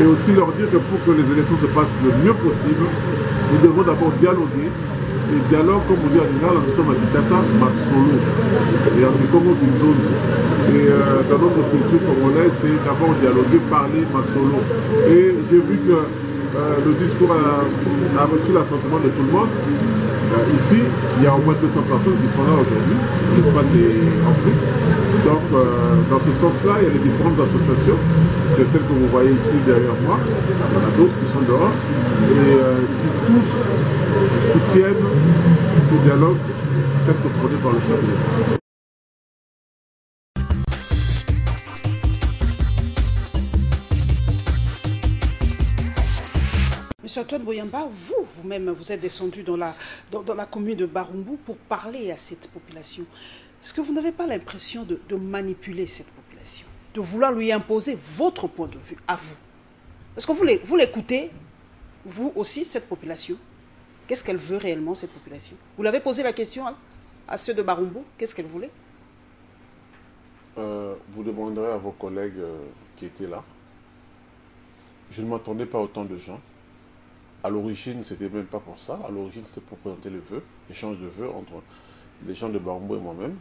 et aussi leur dire que pour que les élections se passent le mieux possible, nous devons d'abord dialoguer. Et dialogue, comme on dit en général, nous sommes à Kitassa, Masolo, et en Congo Kinzozi. Et dans notre culture congolaise, c'est d'abord dialoguer, parler, Masolo. Et j'ai vu que le discours a reçu l'assentiment de tout le monde. Ici, il y a au moins 200 personnes qui sont là aujourd'hui. L'espace est rempli. Donc, dans ce sens-là, il y a les différentes associations, telles que vous voyez ici derrière moi. Il y en a d'autres qui sont dehors et qui tous soutiennent ce dialogue tel que prôné par le chef de l'État. Monsieur Antoine Boyamba, vous-même, vous êtes descendu dans la commune de Baroumou pour parler à cette population. Est-ce que vous n'avez pas l'impression de manipuler cette population, de vouloir lui imposer votre point de vue à vous? Est-ce que vous l'écoutez, vous aussi, cette population? Qu'est-ce qu'elle veut réellement, cette population? Vous l'avez posé la question à ceux de Baroumou, qu'est-ce qu'elle voulait? Vous demanderez à vos collègues qui étaient là. Je ne m'attendais pas à autant de gens. À l'origine, ce n'était même pas pour ça. À l'origine, c'était pour présenter le vœu, échange de vœux entre les gens de Baroumou et moi-même.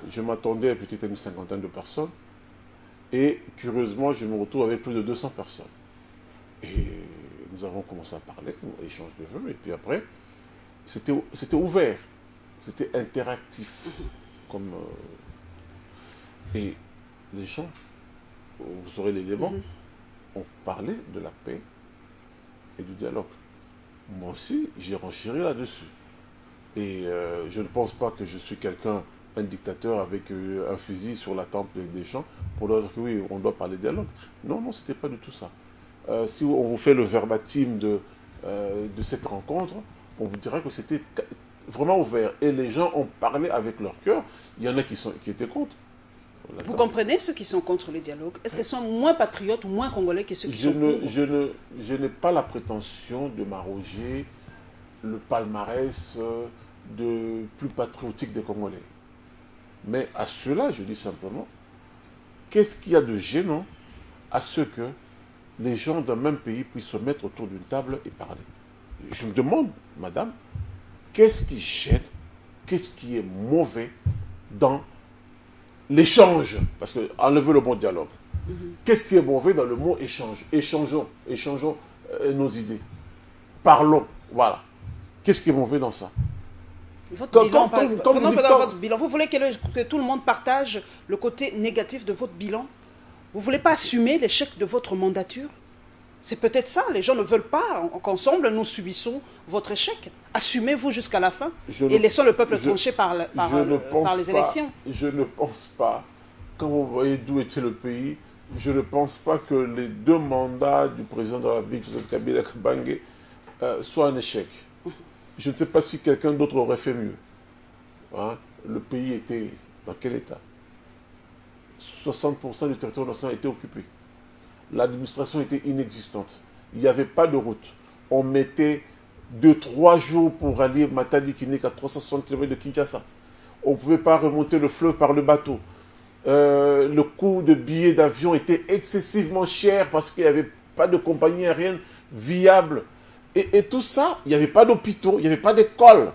Je m'attendais peut-être à une cinquantaine de personnes. Et curieusement, je me retrouve avec plus de 200 personnes. Et nous avons commencé à parler, échange de vœux. Et puis après, c'était ouvert. C'était interactif. Et les gens, vous aurez l'élément, ont parlé de la paix et du dialogue. Moi aussi, j'ai renchéri là-dessus. Et je ne pense pas que je suis un dictateur avec un fusil sur la tempe des gens pour leur dire que oui, on doit parler de dialogue. Non, non, c'était pas du tout ça. Si on vous fait le verbatim de cette rencontre, on vous dira que c'était vraiment ouvert. Et les gens ont parlé avec leur cœur. Il y en a qui étaient contre. Vous comprenez ceux qui sont contre le dialogue? Est-ce qu'ils sont moins patriotes ou moins congolais que ceux qui sont contre? Je n'ai pas la prétention de m'arroger le palmarès de plus patriotique des Congolais. Mais à cela, je dis simplement, qu'est-ce qu'il y a de gênant à ce que les gens d'un même pays puissent se mettre autour d'une table et parler? Je me demande, madame, qu'est-ce qui gêne, qu'est-ce qui est mauvais dans l'échange? Parce que enlevez le mot dialogue. Qu'est-ce qui est mauvais dans le mot échange? Échangeons nos idées. Parlons, voilà. Qu'est-ce qui est mauvais dans ça? Votre bilan, vous voulez que tout le monde partage le côté négatif de votre bilan? Vous ne voulez pas assumer l'échec de votre mandature? C'est peut-être ça, les gens ne veulent pas qu'ensemble nous subissons votre échec. Assumez-vous jusqu'à la fin et laissons le peuple trancher par les élections. Je ne pense pas, quand vous voyez d'où était le pays, je ne pense pas que les 2 mandats du président de la République, Joseph Kabila Kabange, soient un échec. Je ne sais pas si quelqu'un d'autre aurait fait mieux. Hein? Le pays était dans quel état? 60% du territoire national était occupé. L'administration était inexistante. Il n'y avait pas de route. On mettait de 3 jours pour aller Matadi qui n'est qu'à 360 km de Kinshasa. On ne pouvait pas remonter le fleuve par le bateau. Le coût de billets d'avion était excessivement cher parce qu'il n'y avait pas de compagnie aérienne viable. Et tout ça, il n'y avait pas d'hôpitaux, il n'y avait pas d'école.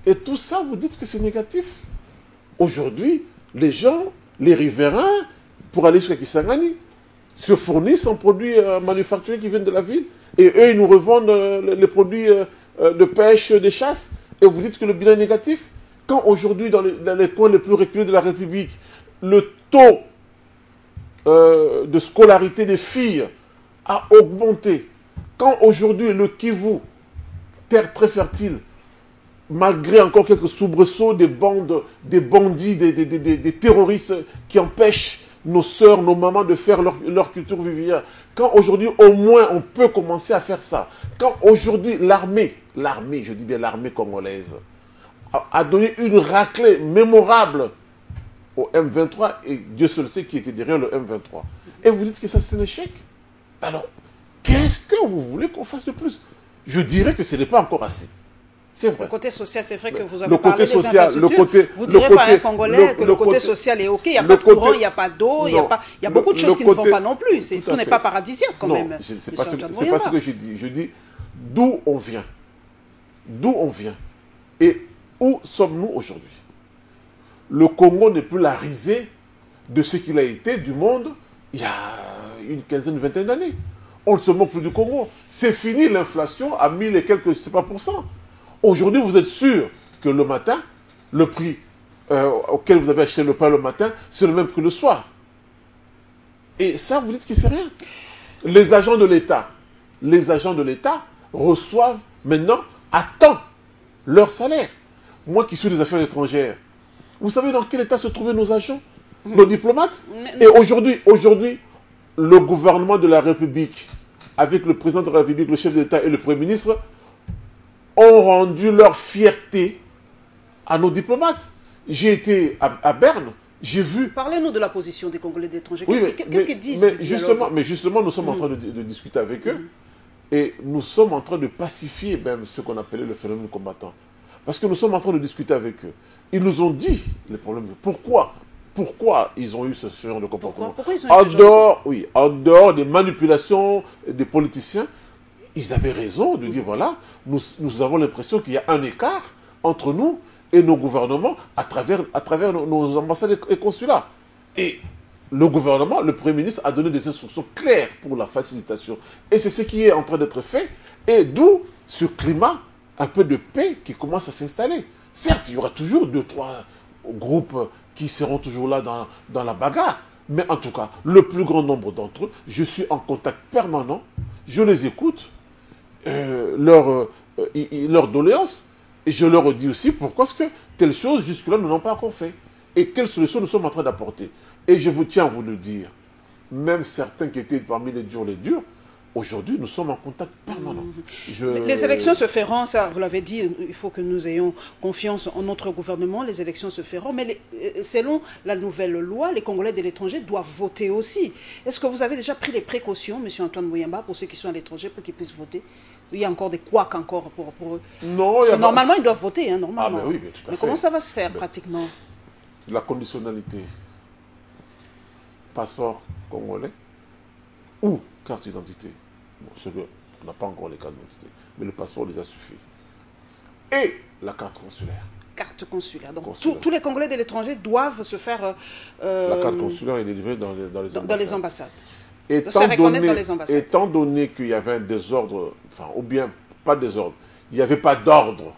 Et tout ça, vous dites que c'est négatif. Aujourd'hui, les gens, les riverains, pour aller jusqu'à Kisangani, se fournissent en produits manufacturés qui viennent de la ville. Et eux, ils nous revendent les produits de pêche, de chasse. Et vous dites que le bilan est négatif. Quand aujourd'hui, dans les coins les plus reculés de la République, le taux de scolarité des filles a augmenté. Quand aujourd'hui, le Kivu, terre très fertile, malgré encore quelques soubresauts des bandes, des bandits, des terroristes qui empêchent nos sœurs, nos mamans de faire leur culture vivrière. Quand aujourd'hui, au moins, on peut commencer à faire ça. Quand aujourd'hui, l'armée, je dis bien l'armée congolaise, a donné une raclée mémorable au M23, et Dieu seul sait qui était derrière le M23. Et vous dites que ça, c'est un échec. Alors, qu'est-ce que vous voulez qu'on fasse de plus? Je dirais que ce n'est pas encore assez. C'est vrai. Le côté social, c'est vrai que vous avez le parlé côté des social, infrastructures. Vous direz pas à un Congolais que le côté social est OK. Il n'y a pas de courant, il n'y a pas d'eau, il y a beaucoup de choses qui ne font pas non plus. Tout n'est pas paradisiaque quand même. C'est pas ce que j'ai dit. Je dis d'où on vient. D'où on vient. Et où sommes-nous aujourd'hui? Le Congo n'est plus la risée de ce qu'il a été du monde il y a une quinzaine, vingtaine d'années. On ne se moque plus du Congo. C'est fini, l'inflation à 1000 et quelques, je sais pas %. Aujourd'hui, vous êtes sûr que le matin, le prix auquel vous avez acheté le pain le matin, c'est le même que le soir. Et ça, vous dites que c'est rien. Les agents de l'État reçoivent maintenant à temps leur salaire. Moi qui suis des affaires étrangères, vous savez dans quel état se trouvaient nos agents, nos diplomates? Et aujourd'hui, le gouvernement de la République, avec le président de la République, le chef de l'État et le Premier ministre, ont rendu leur fierté à nos diplomates. J'ai été à Berne, j'ai vu... Parlez-nous de la position des Congolais de l'étranger. Oui, Qu'est-ce qu'ils disent? Mais justement, nous sommes en train de discuter avec eux, et nous sommes en train de pacifier même ce qu'on appelait le phénomène combattant. Parce que nous sommes en train de discuter avec eux. Ils nous ont dit les problèmes. Pourquoi ils ont eu ce genre de comportement? Pourquoi ils ont eu ce genre de... En dehors des manipulations des politiciens, ils avaient raison de dire, voilà, nous avons l'impression qu'il y a un écart entre nous et nos gouvernements à travers nos ambassades et consulats. Et le gouvernement, le Premier ministre a donné des instructions claires pour la facilitation. Et c'est ce qui est en train d'être fait. Et d'où ce climat un peu de paix qui commence à s'installer. Certes, il y aura toujours 2-3 groupes qui seront toujours là dans la bagarre. Mais en tout cas, le plus grand nombre d'entre eux, je suis en contact permanent, je les écoute, leurs doléances, et je leur dis aussi pourquoi est-ce que telle chose jusque-là nous n'ont pas encore fait. Et quelles solutions nous sommes en train d'apporter. Et je vous tiens à vous le dire, même certains qui étaient parmi les durs, aujourd'hui, nous sommes en contact permanent. Les élections se feront, ça, vous l'avez dit, il faut que nous ayons confiance en notre gouvernement, les élections se feront, mais selon la nouvelle loi, les Congolais de l'étranger doivent voter aussi. Est-ce que vous avez déjà pris les précautions, M. Antoine Mouyamba, pour ceux qui sont à l'étranger, pour qu'ils puissent voter? Il y a encore des couacs encore pour eux. Non, parce que normalement, ils doivent voter, hein, normalement. Ah ben oui, mais tout à fait. Comment ça va se faire, pratiquement? La conditionnalité, passeport congolais ou carte d'identité. Bon, on n'a pas encore les cartes d'identité, mais le passeport déjà suffit. Et la carte consulaire. Carte consulaire. Donc tous les Congolais de l'étranger doivent se faire... la carte consulaire est délivrée dans les ambassades. Étant donné qu'il y avait un désordre, enfin, ou bien pas désordre, il n'y avait pas d'ordre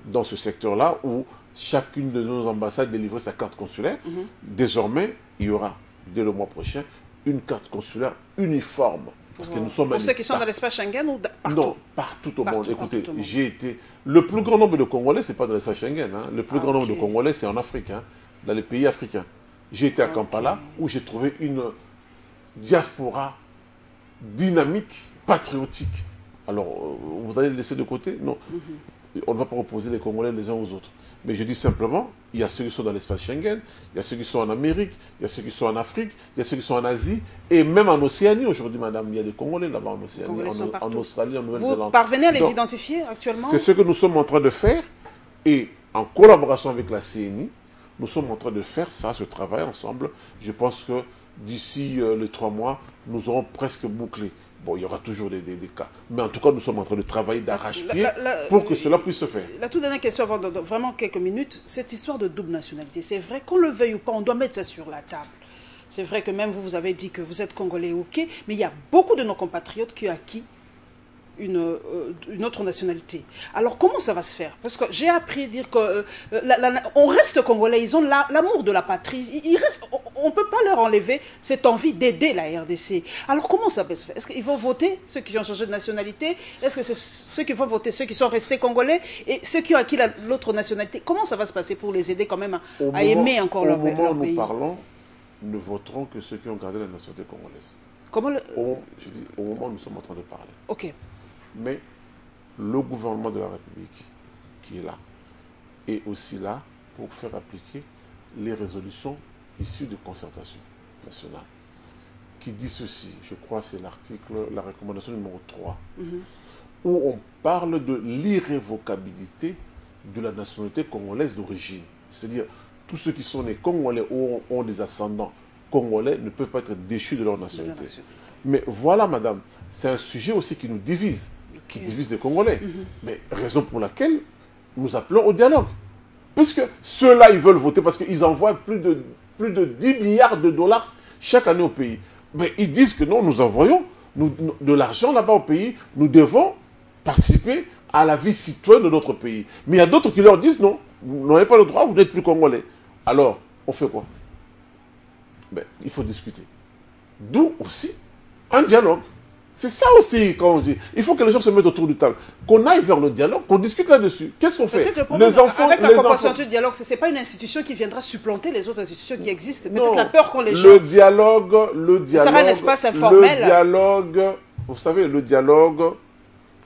dans ce secteur-là où chacune de nos ambassades délivrait sa carte consulaire. Désormais, il y aura, dès le mois prochain, une carte consulaire uniforme. Parce que nous sommes pour ceux qui sont dans l'espace Schengen ou partout? Non, partout au monde. Écoutez, j'ai été... Le plus grand nombre de Congolais, ce n'est pas dans l'espace Schengen. Le plus grand nombre de Congolais, c'est en Afrique, dans les pays africains. J'ai été à Kampala, où j'ai trouvé une diaspora dynamique, patriotique. Alors, vous allez le laisser de côté? Non. on ne va pas opposer les Congolais les uns aux autres. Mais je dis simplement, il y a ceux qui sont dans l'espace Schengen, il y a ceux qui sont en Amérique, il y a ceux qui sont en Afrique, il y a ceux qui sont en Asie, et même en Océanie aujourd'hui, madame, il y a des Congolais là-bas en Océanie, en Australie, en Nouvelle-Zélande. Vous parvenez à les identifier actuellement? C'est ce que nous sommes en train de faire, et en collaboration avec la CNI, nous sommes en train de faire ça, ce travail ensemble. Je pense que d'ici les 3 mois, nous aurons presque bouclé. Bon, il y aura toujours des cas. Mais en tout cas, nous sommes en train de travailler d'arrache-pied pour que cela puisse se faire. La toute dernière question, avant vraiment quelques minutes, cette histoire de double nationalité, c'est vrai qu'on le veuille ou pas, on doit mettre ça sur la table. C'est vrai que même vous avez dit que vous êtes Congolais, ok, mais il y a beaucoup de nos compatriotes qui ont acquis une autre nationalité. Alors comment ça va se faire? Parce que j'ai appris à dire qu'on reste Congolais, ils ont l'amour de la patrie, on ne peut pas leur enlever cette envie d'aider la RDC. Alors comment ça va se faire? Est-ce qu'ils vont voter, ceux qui ont changé de nationalité? Est-ce que c'est ceux qui vont voter, ceux qui sont restés Congolais? Et ceux qui ont acquis l'autre nationalité, comment ça va se passer pour les aider quand même à aimer encore leur pays? Au moment où nous parlons, ne voteront que ceux qui ont gardé la nationalité congolaise. Comment je dis, au moment où nous sommes en train de parler. Ok. Mais le gouvernement de la République qui est là est aussi là pour faire appliquer les résolutions issues de concertation nationale qui dit ceci, je crois que c'est l'article, la recommandation numéro 3, où on parle de l'irrévocabilité de la nationalité congolaise d'origine. C'est-à-dire, tous ceux qui sont nés congolais ou ont des ascendants congolais ne peuvent pas être déchus de leur nationalité. Mais voilà, madame, c'est un sujet aussi qui nous divise. Qui divise les Congolais. Mais raison pour laquelle nous appelons au dialogue. Puisque ceux-là, ils veulent voter parce qu'ils envoient plus de 10 milliards de dollars chaque année au pays. Mais ils disent que non, nous envoyons de l'argent là-bas au pays, nous devons participer à la vie citoyenne de notre pays. Mais il y a d'autres qui leur disent non, vous n'avez pas le droit, vous n'êtes plus Congolais. Alors, on fait quoi? Ben, il faut discuter. D'où aussi un dialogue. C'est ça aussi, quand on dit. Il faut que les gens se mettent autour du table. Qu'on aille vers le dialogue, qu'on discute là-dessus. Qu'est-ce qu'on fait? Les enfants, avec la proportion du dialogue, ce n'est pas une institution qui viendra supplanter les autres institutions qui existent. Peut-être la peur qu'ont les gens. Le dialogue. Ce sera un espace informel. Le dialogue, vous savez, le dialogue,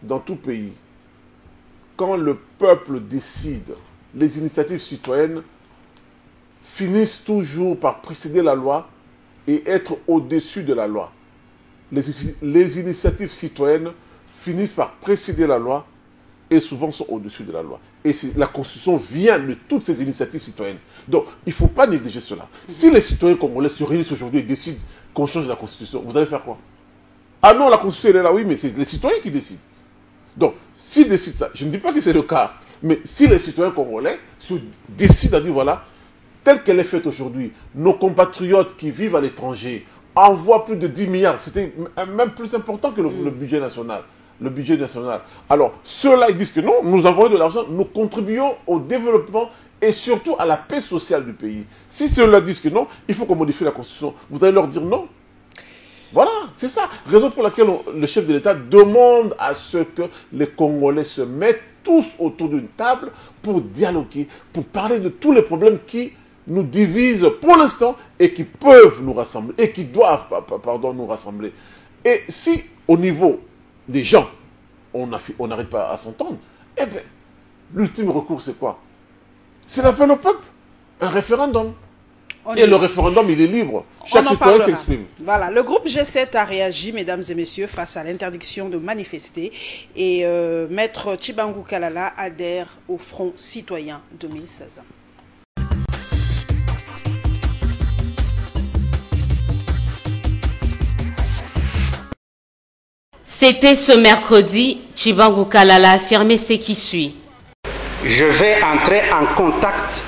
dans tout pays, quand le peuple décide, les initiatives citoyennes finissent toujours par précéder la loi et être au-dessus de la loi. Les initiatives citoyennes finissent par précéder la loi et souvent sont au-dessus de la loi. Et la Constitution vient de toutes ces initiatives citoyennes. Donc, il ne faut pas négliger cela. Si les citoyens congolais se réunissent aujourd'hui et décident qu'on change la Constitution, vous allez faire quoi? Ah non, la Constitution elle est là, oui, mais c'est les citoyens qui décident. Donc, s'ils décident ça, je ne dis pas que c'est le cas, mais si les citoyens congolais se décident à dire, voilà, telle qu'elle est faite aujourd'hui, nos compatriotes qui vivent à l'étranger envoie plus de 10 milliards. C'était même plus important que le budget national. Le budget national. Alors, ceux-là, ils disent que non, nous envoyons de l'argent, nous contribuons au développement et surtout à la paix sociale du pays. Si ceux-là disent que non, il faut qu'on modifie la Constitution. Vous allez leur dire non. Voilà, c'est ça. Raison pour laquelle le chef de l'État demande à ce que les Congolais se mettent tous autour d'une table pour dialoguer, pour parler de tous les problèmes qui nous divisent pour l'instant et qui peuvent nous rassembler, et qui doivent, nous rassembler. Et si, au niveau des gens, on n'arrive pas à s'entendre, eh bien, l'ultime recours, c'est quoi? C'est l'appel au peuple, un référendum. Et le référendum, il est libre. Chaque citoyen s'exprime. Voilà, le groupe G7 a réagi, mesdames et messieurs, face à l'interdiction de manifester. Et Maître Tshibangou Kalala adhère au Front citoyen 2016. C'était ce mercredi, Tshibangou Kalala a affirmé ce qui suit. Je vais entrer en contact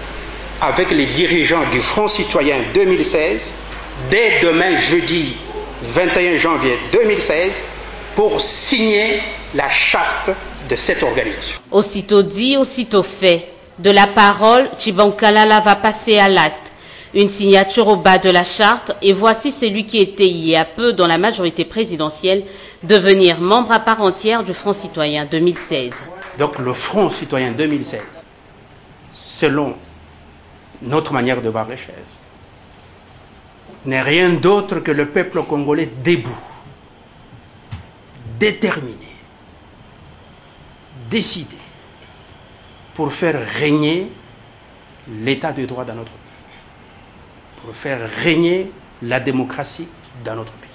avec les dirigeants du Front citoyen 2016 dès demain jeudi 21 janvier 2016 pour signer la charte de cette organisation. Aussitôt dit, aussitôt fait. De la parole, Tshibangou Kalala va passer à l'acte. Une signature au bas de la charte, et voici celui qui était il y a peu dans la majorité présidentielle devenir membre à part entière du Front citoyen 2016. Donc le Front citoyen 2016, selon notre manière de voir les choses, n'est rien d'autre que le peuple congolais debout, déterminé, décidé pour faire régner l'état de droit dans notre pays, pour faire régner la démocratie dans notre pays.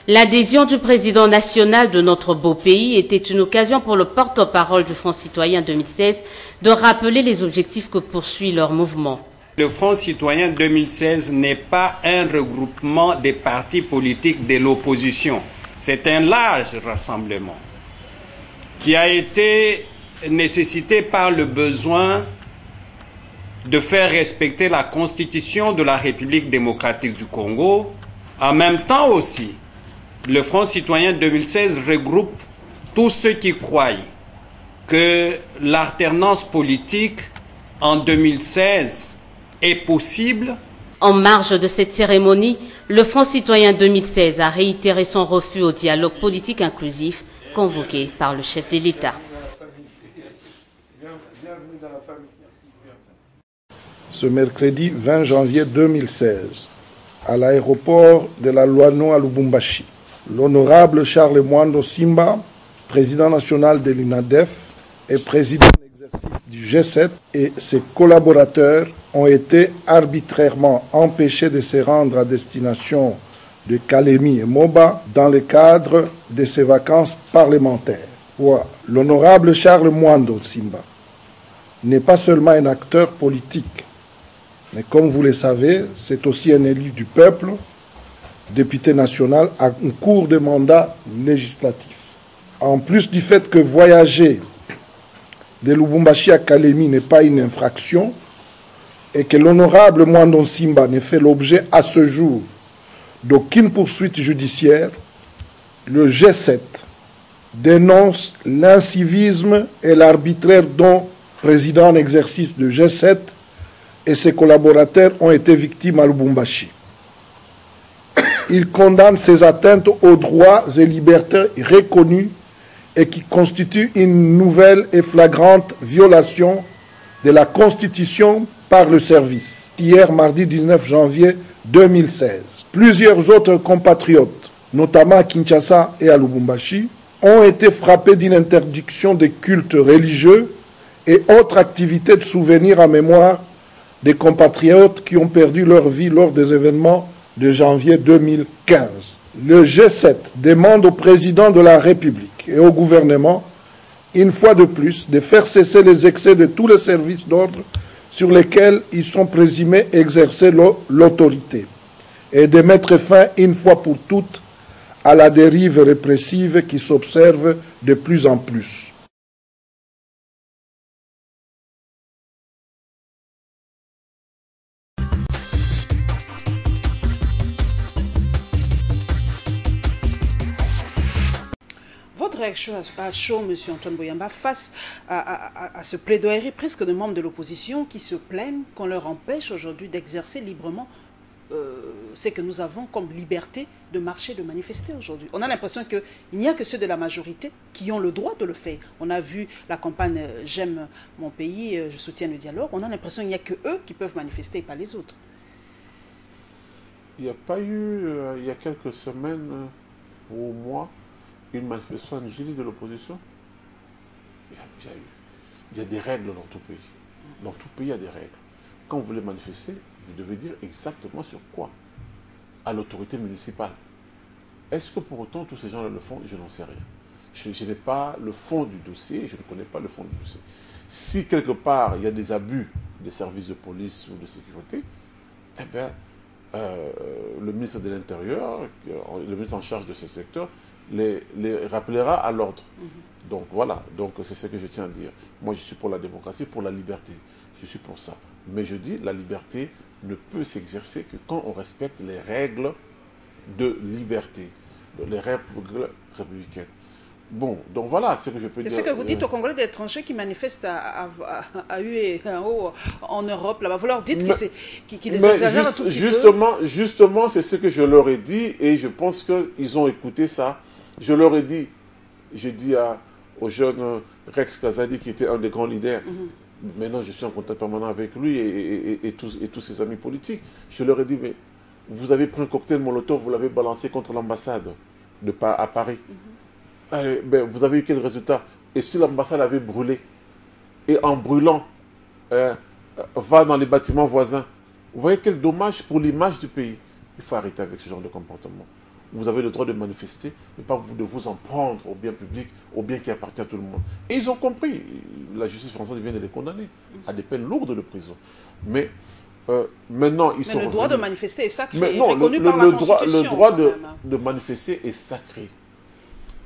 L'adhésion du président national de notre beau pays était une occasion pour le porte-parole du Front citoyen 2016 de rappeler les objectifs que poursuit leur mouvement. Le Front citoyen 2016 n'est pas un regroupement des partis politiques de l'opposition. C'est un large rassemblement qui a été nécessité par le besoin de faire respecter la Constitution de la République démocratique du Congo. En même temps aussi, le Front citoyen 2016 regroupe tous ceux qui croient que l'alternance politique en 2016 est possible. En marge de cette cérémonie, le Front citoyen 2016 a réitéré son refus au dialogue politique inclusif convoqué par le chef de l'État. Ce mercredi 20 janvier 2016, à l'aéroport de la Loano à Lubumbashi, l'honorable Charles Mwando Simba, président national de l'UNADEF et président en exercice du G7, et ses collaborateurs ont été arbitrairement empêchés de se rendre à destination de Kalemi et Moba dans le cadre de ses vacances parlementaires. L'honorable Charles Mwando Simba n'est pas seulement un acteur politique, mais comme vous le savez, c'est aussi un élu du peuple, député national à un cours de mandat législatif. En plus du fait que voyager de Lubumbashi à Kalemi n'est pas une infraction et que l'honorable Mwando Simba ne fait l'objet à ce jour d'aucune poursuite judiciaire, le G7 dénonce l'incivisme et l'arbitraire dont le président en exercice du G7 et ses collaborateurs ont été victimes à Lubumbashi. Il condamne ces atteintes aux droits et libertés reconnus et qui constituent une nouvelle et flagrante violation de la Constitution par le service. Hier, mardi 19 janvier 2016, plusieurs autres compatriotes, notamment à Kinshasa et à Lubumbashi, ont été frappés d'une interdiction des cultes religieux et autres activités de souvenir en mémoire des compatriotes qui ont perdu leur vie lors des événements de janvier 2015. Le G7 demande au président de la République et au gouvernement, une fois de plus, de faire cesser les excès de tous les services d'ordre sur lesquels ils sont présumés exercer l'autorité et de mettre fin, une fois pour toutes, à la dérive répressive qui s'observe de plus en plus. Votre réaction à chaud, M. Antoine Boyamba, face à ce plaidoyer presque de membres de l'opposition qui se plaignent qu'on leur empêche aujourd'hui d'exercer librement ce que nous avons comme liberté de marcher, de manifester aujourd'hui. On a l'impression qu'il n'y a que ceux de la majorité qui ont le droit de le faire. On a vu la campagne « J'aime mon pays, je soutiens le dialogue ». On a l'impression qu'il n'y a que eux qui peuvent manifester et pas les autres. Il n'y a pas eu, il y a quelques semaines ou mois, une manifestation angélique de l'opposition. Il y a des règles dans tout pays. Dans tout pays, il y a des règles. Quand vous voulez manifester, vous devez dire exactement sur quoi. À l'autorité municipale. Est-ce que pour autant tous ces gens-là le font? Je n'en sais rien. Je n'ai pas le fond du dossier, je ne connais pas le fond du dossier. Si quelque part il y a des abus des services de police ou de sécurité, eh bien, le ministre de l'Intérieur, le ministre en charge de ce secteur, les rappellera à l'ordre. Donc voilà, donc c'est ce que je tiens à dire. Moi je suis pour la démocratie, pour la liberté. Je suis pour ça. Mais je dis, la liberté ne peut s'exercer que quand on respecte les règles de liberté, les règles républicaines. Bon, donc voilà ce que je peux dire. C'est ce que vous dites aux Congolais d'étrangers qui manifestent à U et en haut en Europe, là-bas. Vous leur dites qu'ils exagèrent un tout petit peu. Justement, c'est ce que je leur ai dit et je pense qu'ils ont écouté ça. Je leur ai dit, j'ai dit au jeune Rex Kazadi qui était un des grands leaders, maintenant je suis en contact permanent avec lui et tous ses amis politiques. Je leur ai dit, mais vous avez pris un cocktail Molotov, vous l'avez balancé contre l'ambassade à Paris. Allez, ben, vous avez eu quel résultat? Et si l'ambassade avait brûlé? et en brûlant, va dans les bâtiments voisins. Vous voyez quel dommage pour l'image du pays. Il faut arrêter avec ce genre de comportement. Vous avez le droit de manifester, mais pas de vous en prendre au bien public, au bien qui appartient à tout le monde. Et ils ont compris. La justice française vient de les condamner à des peines lourdes de prison. Mais maintenant, ils sont le droit de manifester est sacré, mais non, reconnu par la Constitution. Le droit de manifester est sacré.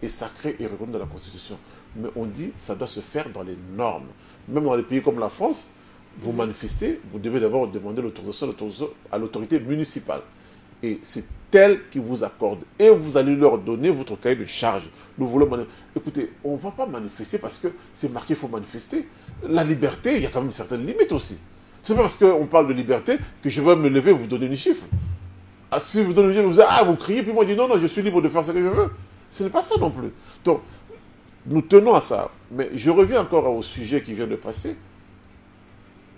Est sacré et reconnu dans la Constitution. Mais on dit que ça doit se faire dans les normes. Même dans les pays comme la France, vous manifestez, vous devez d'abord demander l'autorisation à l'autorité municipale. Et c'est elle qui vous accorde. Et vous allez leur donner votre cahier de charge. Nous voulons écoutez, on ne va pas manifester parce que c'est marqué qu'il faut manifester. La liberté, il y a quand même une certaine limite aussi. C'est pas parce qu'on parle de liberté que je vais me lever et vous donner une chiffre. Ah, si vous donnez une chiffre, vous dites, ah, vous criez, puis moi je dis, non, non, je suis libre de faire ce que je veux. Ce n'est pas ça non plus. Donc, nous tenons à ça. Mais je reviens encore au sujet qui vient de passer.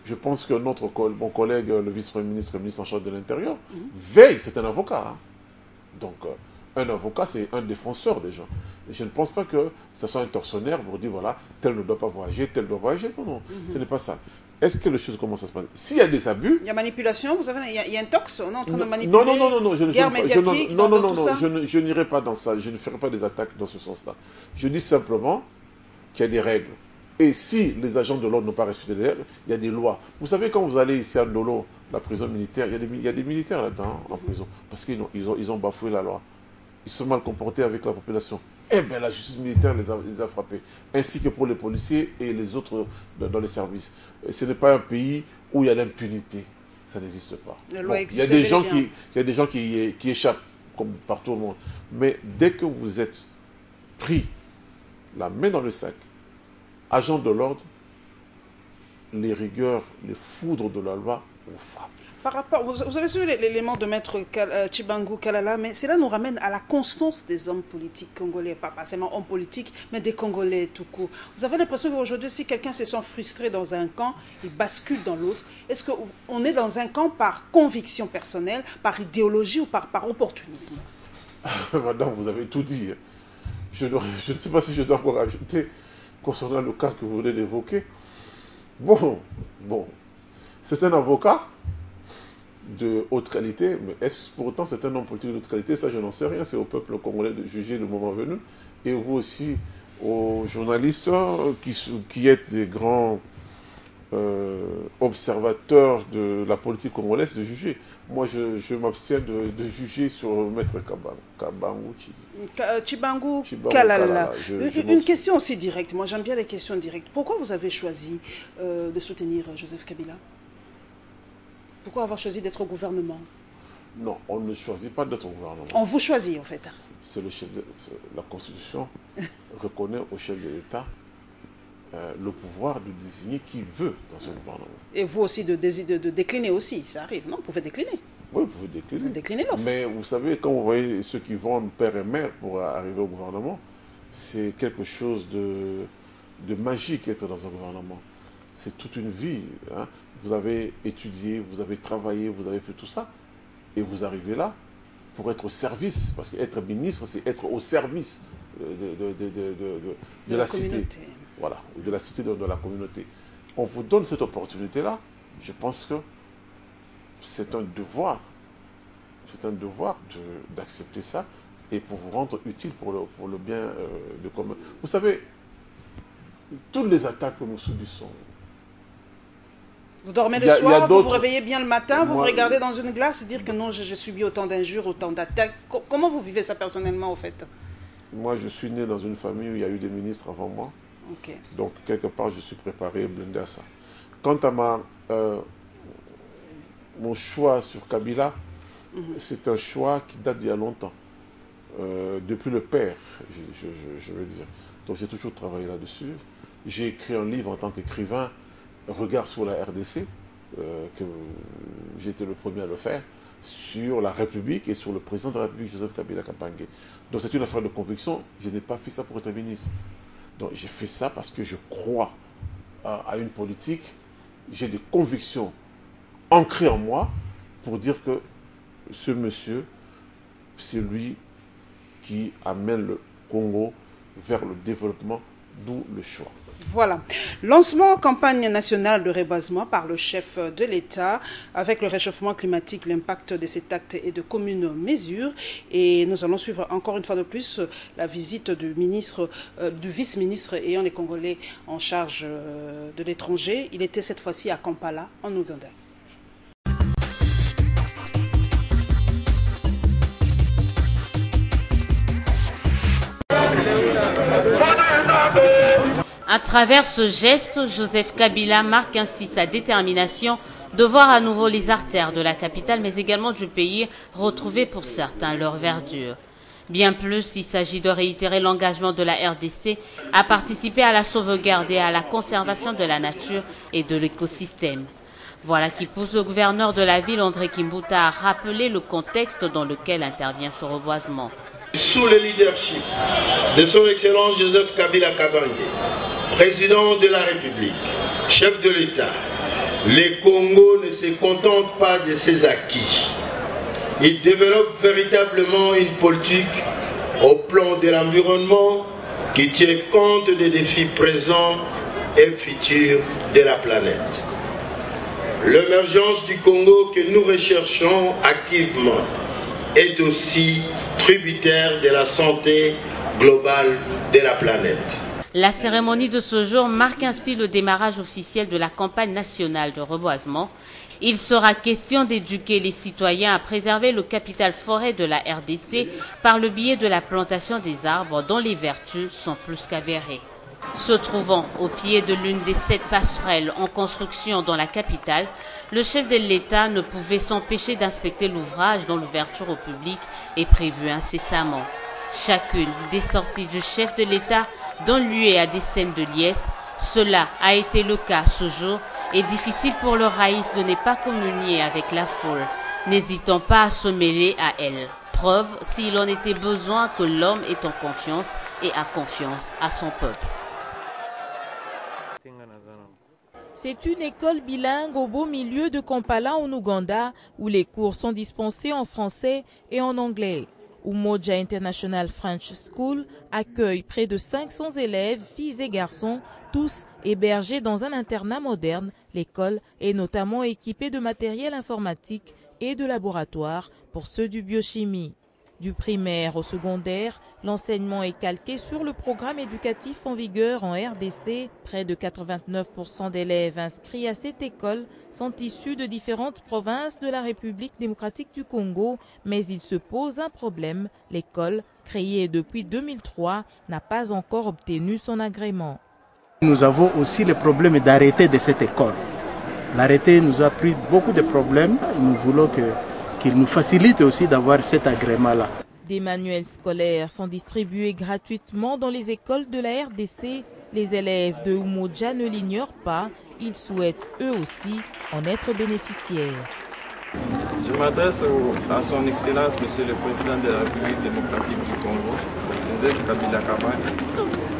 Je pense que mon collègue, le vice-premier ministre, le ministre en charge de l'Intérieur, veille, c'est un avocat. Hein. Donc, un avocat, c'est un défenseur des gens. Et je ne pense pas que ce soit un tortionnaire pour dire, voilà, tel ne doit pas voyager, tel doit voyager. Non, non, ce n'est pas ça. Est-ce que les choses commencent à se passer? S'il y a des abus... Il y a manipulation, il y a un tox, on est en train de manipuler. Non, non, non, non, guerre médiatique, je n'irai pas dans ça, je ne ferai pas des attaques dans ce sens-là. Je dis simplement qu'il y a des règles. Et si les agents de l'ordre n'ont pas respecté les règles, il y a des lois. Vous savez, quand vous allez ici à Ndolo, la prison militaire, il y a des militaires là-dedans, en prison, parce qu'ils ont bafoué la loi. Ils se sont mal comportés avec la population. Eh bien, la justice militaire les a frappés, ainsi que pour les policiers et les autres dans les services. Ce n'est pas un pays où il y a l'impunité. Ça n'existe pas. Bon, il y a des gens qui échappent, comme partout au monde. Mais dès que vous êtes pris la main dans le sac, agent de l'ordre, les rigueurs, les foudres de la loi vous frappent. Par rapport, vous avez suivi l'élément de maître Tshibangou Kalala, mais cela nous ramène à la constance des hommes politiques congolais, pas seulement hommes politiques, mais des Congolais tout court. Vous avez l'impression qu'aujourd'hui, si quelqu'un se sent frustré dans un camp, il bascule dans l'autre. Est-ce qu'on est dans un camp par conviction personnelle, par idéologie ou par opportunisme? Madame, vous avez tout dit. Je ne sais pas si je dois encore ajouter concernant le cas que vous venez d'évoquer. Bon, c'est un avocat de haute qualité, mais est-ce pour autant c'est un homme politique de haute qualité? Ça, je n'en sais rien. C'est au peuple congolais de juger le moment venu. Et vous aussi, aux journalistes qui êtes des grands observateurs de la politique congolaise, de juger. Moi, je m'abstiens de juger sur Maître Tshibangou Kalala. Une question aussi directe. Moi, j'aime bien les questions directes. Pourquoi vous avez choisi de soutenir Joseph Kabila? Pourquoi avoir choisi d'être au gouvernement? Non, on ne choisit pas d'être au gouvernement. On vous choisit, en fait. C'est la Constitution reconnaît au chef de l'État le pouvoir de désigner qui veut dans ce gouvernement. Et vous aussi de décliner aussi, ça arrive, non? Vous pouvez décliner. Oui, vous pouvez décliner. Décliner l'offre. Mais vous savez, quand vous voyez ceux qui vendent père et mère pour arriver au gouvernement, c'est quelque chose de magique être dans un gouvernement. C'est toute une vie. Hein. Vous avez étudié, vous avez travaillé, vous avez fait tout ça, et vous arrivez là pour être au service, parce qu'être ministre, c'est être au service de la cité. Voilà, de la cité, de la communauté. On vous donne cette opportunité-là, je pense que c'est un devoir. C'est un devoir d'accepter ça et pour vous rendre utile pour le bien de commun. Vous savez, toutes les attaques que nous subissons. Vous dormez le soir, vous vous réveillez bien le matin, vous regardez dans une glace et dire que non, j'ai subi autant d'injures, autant d'attaques. Comment vous vivez ça personnellement, au fait? Moi, je suis né dans une famille où il y a eu des ministres avant moi. Okay. Donc, quelque part, je suis préparé, blindé à ça. Quant à mon choix sur Kabila, c'est un choix qui date d'il y a longtemps. Depuis le père, je veux dire. Donc, j'ai toujours travaillé là-dessus. J'ai écrit un livre en tant qu'écrivain, Regard sur la RDC, que j'ai été le premier à le faire, sur la République et sur le président de la République, Joseph Kabila Kabange. Donc, c'est une affaire de conviction. Je n'ai pas fait ça pour être ministre. Donc j'ai fait ça parce que je crois à une politique, j'ai des convictions ancrées en moi pour dire que ce monsieur, c'est lui qui amène le Congo vers le développement d'où le choix. Voilà. Lancement campagne nationale de reboisement par le chef de l'État avec le réchauffement climatique, l'impact de cet acte et de communes mesures. Et nous allons suivre encore une fois de plus la visite du vice-ministre ayant les Congolais en charge de l'étranger. Il était cette fois-ci à Kampala, en Ouganda. À travers ce geste, Joseph Kabila marque ainsi sa détermination de voir à nouveau les artères de la capitale, mais également du pays, retrouver pour certains leur verdure. Bien plus, il s'agit de réitérer l'engagement de la RDC à participer à la sauvegarde et à la conservation de la nature et de l'écosystème. Voilà qui pousse le gouverneur de la ville, André Kimbuta, à rappeler le contexte dans lequel intervient ce reboisement. Sous le leadership de son Excellence Joseph Kabila Kabange, président de la République, chef de l'État, le Congo ne se contente pas de ses acquis. Il développe véritablement une politique au plan de l'environnement qui tient compte des défis présents et futurs de la planète. L'émergence du Congo que nous recherchons activement est aussi tributaire de la santé globale de la planète. La cérémonie de ce jour marque ainsi le démarrage officiel de la campagne nationale de reboisement. Il sera question d'éduquer les citoyens à préserver le capital forêt de la RDC par le biais de la plantation des arbres dont les vertus sont plus qu'avérées. Se trouvant au pied de l'une des 7 passerelles en construction dans la capitale, le chef de l'État ne pouvait s'empêcher d'inspecter l'ouvrage dont l'ouverture au public est prévue incessamment. Chacune des sorties du chef de l'État donne lieu à des scènes de liesse. Cela a été le cas ce jour et difficile pour le raïs de ne pas communier avec la foule, n'hésitant pas à se mêler à elle. Preuve, s'il en était besoin, que l'homme est en confiance et a confiance à son peuple. C'est une école bilingue au beau milieu de Kampala en Ouganda où les cours sont dispensés en français et en anglais. Umoja International French School accueille près de 500 élèves, filles et garçons, tous hébergés dans un internat moderne. L'école est notamment équipée de matériel informatique et de laboratoire pour ceux du biochimie. Du primaire au secondaire, l'enseignement est calqué sur le programme éducatif en vigueur en RDC. Près de 89% d'élèves inscrits à cette école sont issus de différentes provinces de la République démocratique du Congo, mais il se pose un problème. L'école, créée depuis 2003, n'a pas encore obtenu son agrément. Nous avons aussi le problème d'arrêté de cette école. L'arrêté nous a pris beaucoup de problèmes. Nous voulons qu'il nous facilite aussi d'avoir cet agrément-là. Des manuels scolaires sont distribués gratuitement dans les écoles de la RDC. Les élèves de Umoja ne l'ignorent pas. Ils souhaitent eux aussi en être bénéficiaires. Je m'adresse à son Excellence, Monsieur le Président de la République démocratique du Congo, Joseph Kabila Kabange.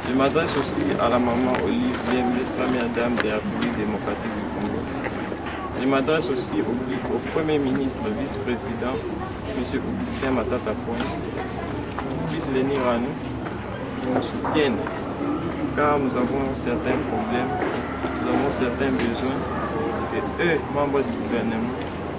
Je m'adresse aussi à la maman Olive Lembe, première dame de la République démocratique du Congo. Je m'adresse aussi au Premier ministre, vice-président, M. Augustin Matata Ponyo, qui puisse venir à nous, qui nous soutiennent, car nous avons certains problèmes, nous avons certains besoins, et eux, membres du gouvernement,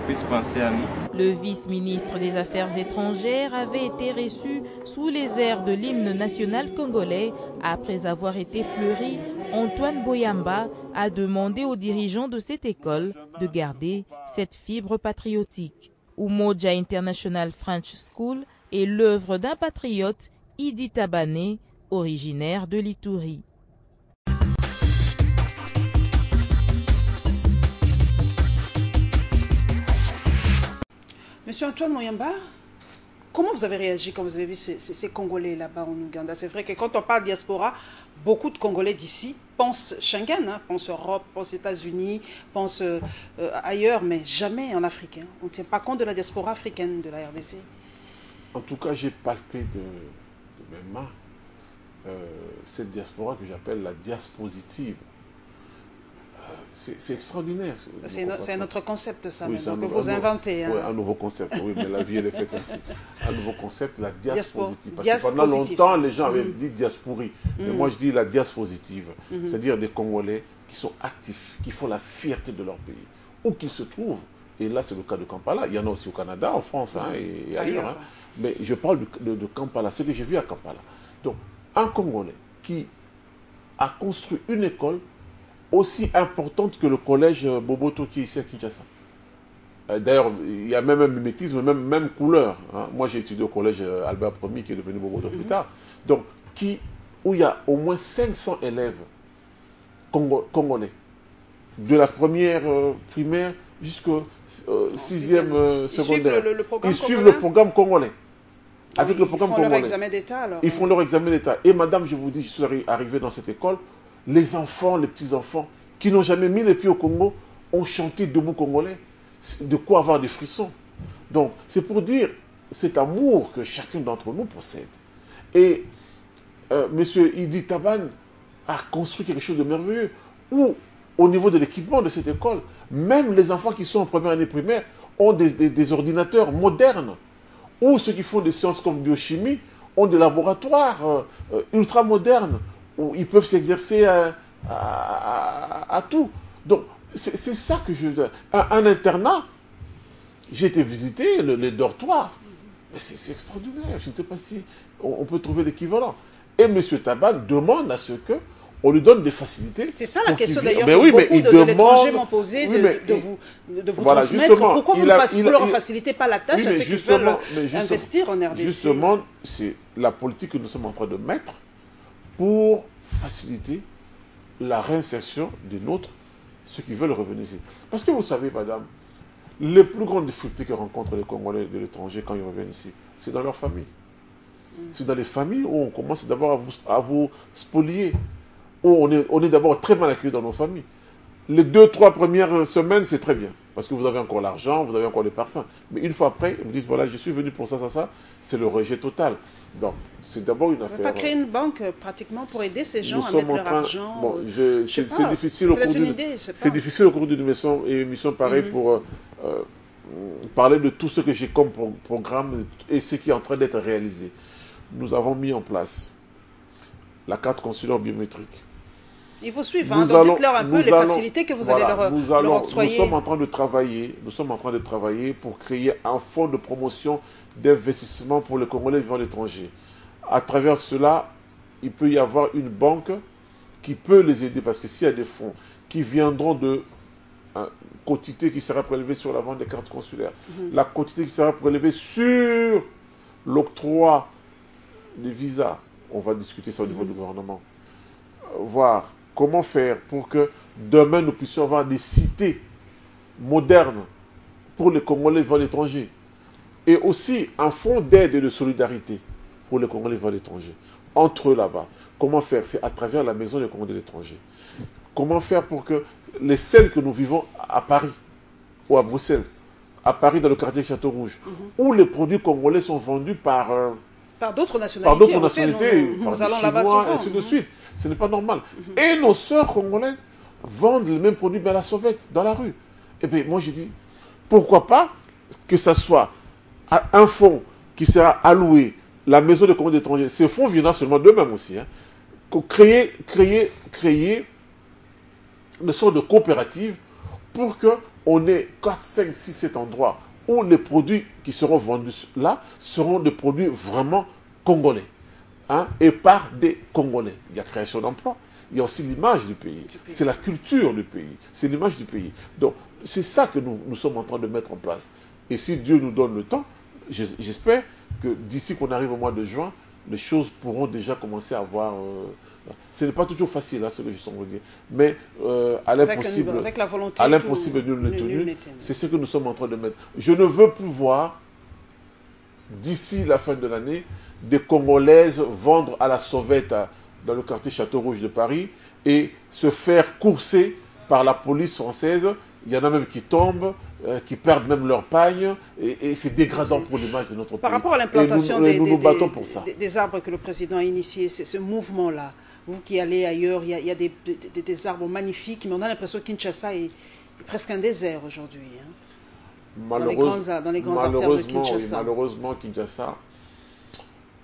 puissent penser à nous. Le vice-ministre des Affaires étrangères avait été reçu sous les airs de l'hymne national congolais. Après avoir été fleuri, Antoine Boyamba a demandé aux dirigeants de cette école de garder cette fibre patriotique. Umoja International French School est l'œuvre d'un patriote, Idi Tabane, originaire de l'Ituri. Monsieur Antoine Moyamba, comment vous avez réagi quand vous avez vu ces Congolais là-bas en Ouganda? C'est vrai que quand on parle diaspora, beaucoup de Congolais d'ici pensent Schengen, pensent Europe, pensent États-Unis, pensent ailleurs, mais jamais en Afrique. On ne tient pas compte de la diaspora africaine de la RDC. En tout cas, j'ai palpé de mes mains cette diaspora que j'appelle la diaspositive. c'est extraordinaire. C'est un autre concept, ça, oui, que vous inventez. Hein. Oui, un nouveau concept, oui, mais la vie, elle est faite ainsi. Un nouveau concept, la diaspositive. Parce que pendant longtemps, les gens avaient dit diasporie. Mais moi, je dis la diaspositive. C'est-à-dire des Congolais qui sont actifs, qui font la fierté de leur pays, où qu'ils se trouvent. Et là, c'est le cas de Kampala. Il y en a aussi au Canada, en France hein, et ailleurs. Hein. Mais je parle de Kampala, ce que j'ai vu à Kampala. Donc, un Congolais qui a construit une école aussi importante que le collège Boboto qui est ici à Kinshasa. D'ailleurs, il y a même un mimétisme, même couleur. Hein. Moi, j'ai étudié au collège Albert Ier qui est devenu Boboto plus tard. Donc, où il y a au moins 500 élèves congolais, de la première primaire jusqu'au 6e secondaire. Ils suivent le programme congolais. Avec le programme congolais. Ils font leur examen d'État alors. Ils font leur examen d'État. Et madame, je vous dis, je suis arrivé dans cette école, les enfants, les petits-enfants, qui n'ont jamais mis les pieds au Congo, ont chanté debout congolais. De quoi avoir des frissons. Donc, c'est pour dire cet amour que chacun d'entre nous possède. Et monsieur Idi Taban a construit quelque chose de merveilleux, où, au niveau de l'équipement de cette école, même les enfants qui sont en première année primaire ont des ordinateurs modernes, ou ceux qui font des sciences comme biochimie ont des laboratoires ultra modernes, où ils peuvent s'exercer à tout. Donc, c'est ça que je... Un internat, j'ai été visiter les dortoirs. Mais c'est extraordinaire. Je ne sais pas si on peut trouver l'équivalent. Et M. Taban demande à ce que on lui donne des facilités. C'est ça la question d'ailleurs que beaucoup d'étrangers m'ont posé, de vous transmettre. Pourquoi vous ne leur facilitez pas la tâche à ceux qui veulent investir en RDC? Justement, c'est la politique que nous sommes en train de mettre pour faciliter la réinsertion des nôtres, ceux qui veulent revenir ici. Parce que vous savez, madame, les plus grandes difficultés que rencontrent les Congolais de l'étranger quand ils reviennent ici, c'est dans leur famille. C'est dans les familles où on commence d'abord à vous spolier, où on est d'abord très mal accueilli dans nos familles. Les 2-3 premières semaines, c'est très bien, parce que vous avez encore l'argent, vous avez encore les parfums. Mais une fois après, vous dites, voilà, je suis venu pour ça, c'est le rejet total. Donc, c'est d'abord une affaire... On ne peut pas créer une banque pratiquement pour aider ces gens à mettre leur argent. Bon, c'est difficile au cours d'une émission pareille pour parler de tout ce que j'ai comme programme et ce qui est en train d'être réalisé. Nous avons mis en place la carte consulaire biométrique. Ils vous suivent, hein, donc dites-leur un peu les facilités que vous allez leur octroyer. Nous sommes en train de travailler pour créer un fonds de promotion d'investissement pour les Congolais vivant à l'étranger. À travers cela, il peut y avoir une banque qui peut les aider, parce que s'il y a des fonds qui viendront de quotité qui sera prélevée sur la vente des cartes consulaires, la quotité qui sera prélevée sur l'octroi des visas, on va discuter ça au niveau du gouvernement, voir comment faire pour que demain nous puissions avoir des cités modernes pour les Congolais vivant à l'étranger. Et aussi un fonds d'aide et de solidarité pour les Congolais vivant à l'étranger. Entre eux là-bas. Comment faire? C'est à travers la maison des Congolais de l'étranger. Comment faire pour que les scènes que nous vivons à Paris ou à Bruxelles, à Paris dans le quartier Château-Rouge, où les produits congolais sont vendus par d'autres nationalités, nous allons là-bas souvent, ainsi de suite. Ce n'est pas normal. Et nos sœurs congolaises vendent les mêmes produits à la sauvette, dans la rue. Et bien, moi, j'ai dit, pourquoi pas que ça soit un fonds qui sera alloué, la maison des Congolais d'étrangers. Ces fonds viendront seulement d'eux-mêmes aussi. Hein. Créer une sorte de coopérative pour qu'on ait 4, 5, 6, 7 endroits où les produits qui seront vendus là seront des produits vraiment congolais, hein, et par des Congolais. Il y a création d'emplois, il y a aussi l'image du pays, c'est la culture du pays, c'est l'image du pays. Donc, c'est ça que nous sommes en train de mettre en place. Et si Dieu nous donne le temps, j'espère que d'ici qu'on arrive au mois de juin, les choses pourront déjà commencer à avoir... ce n'est pas toujours facile, hein, ce que je suis en train de dire. Mais à l'impossible, nul n'est tenu. C'est ce que nous sommes en train de mettre. Je ne veux plus voir, d'ici la fin de l'année, des Congolaises vendre à la sauvette dans le quartier Château-Rouge de Paris et se faire courser par la police française. Il y en a même qui tombent, qui perdent même leur pagne, et c'est dégradant pour l'image de notre pays. Par rapport à l'implantation des arbres que le président a initié, ce mouvement-là, vous qui allez ailleurs, il y a des arbres magnifiques, mais on a l'impression que Kinshasa est presque un désert aujourd'hui. Hein. Dans les grandes artères de Kinshasa. Oui, malheureusement, Kinshasa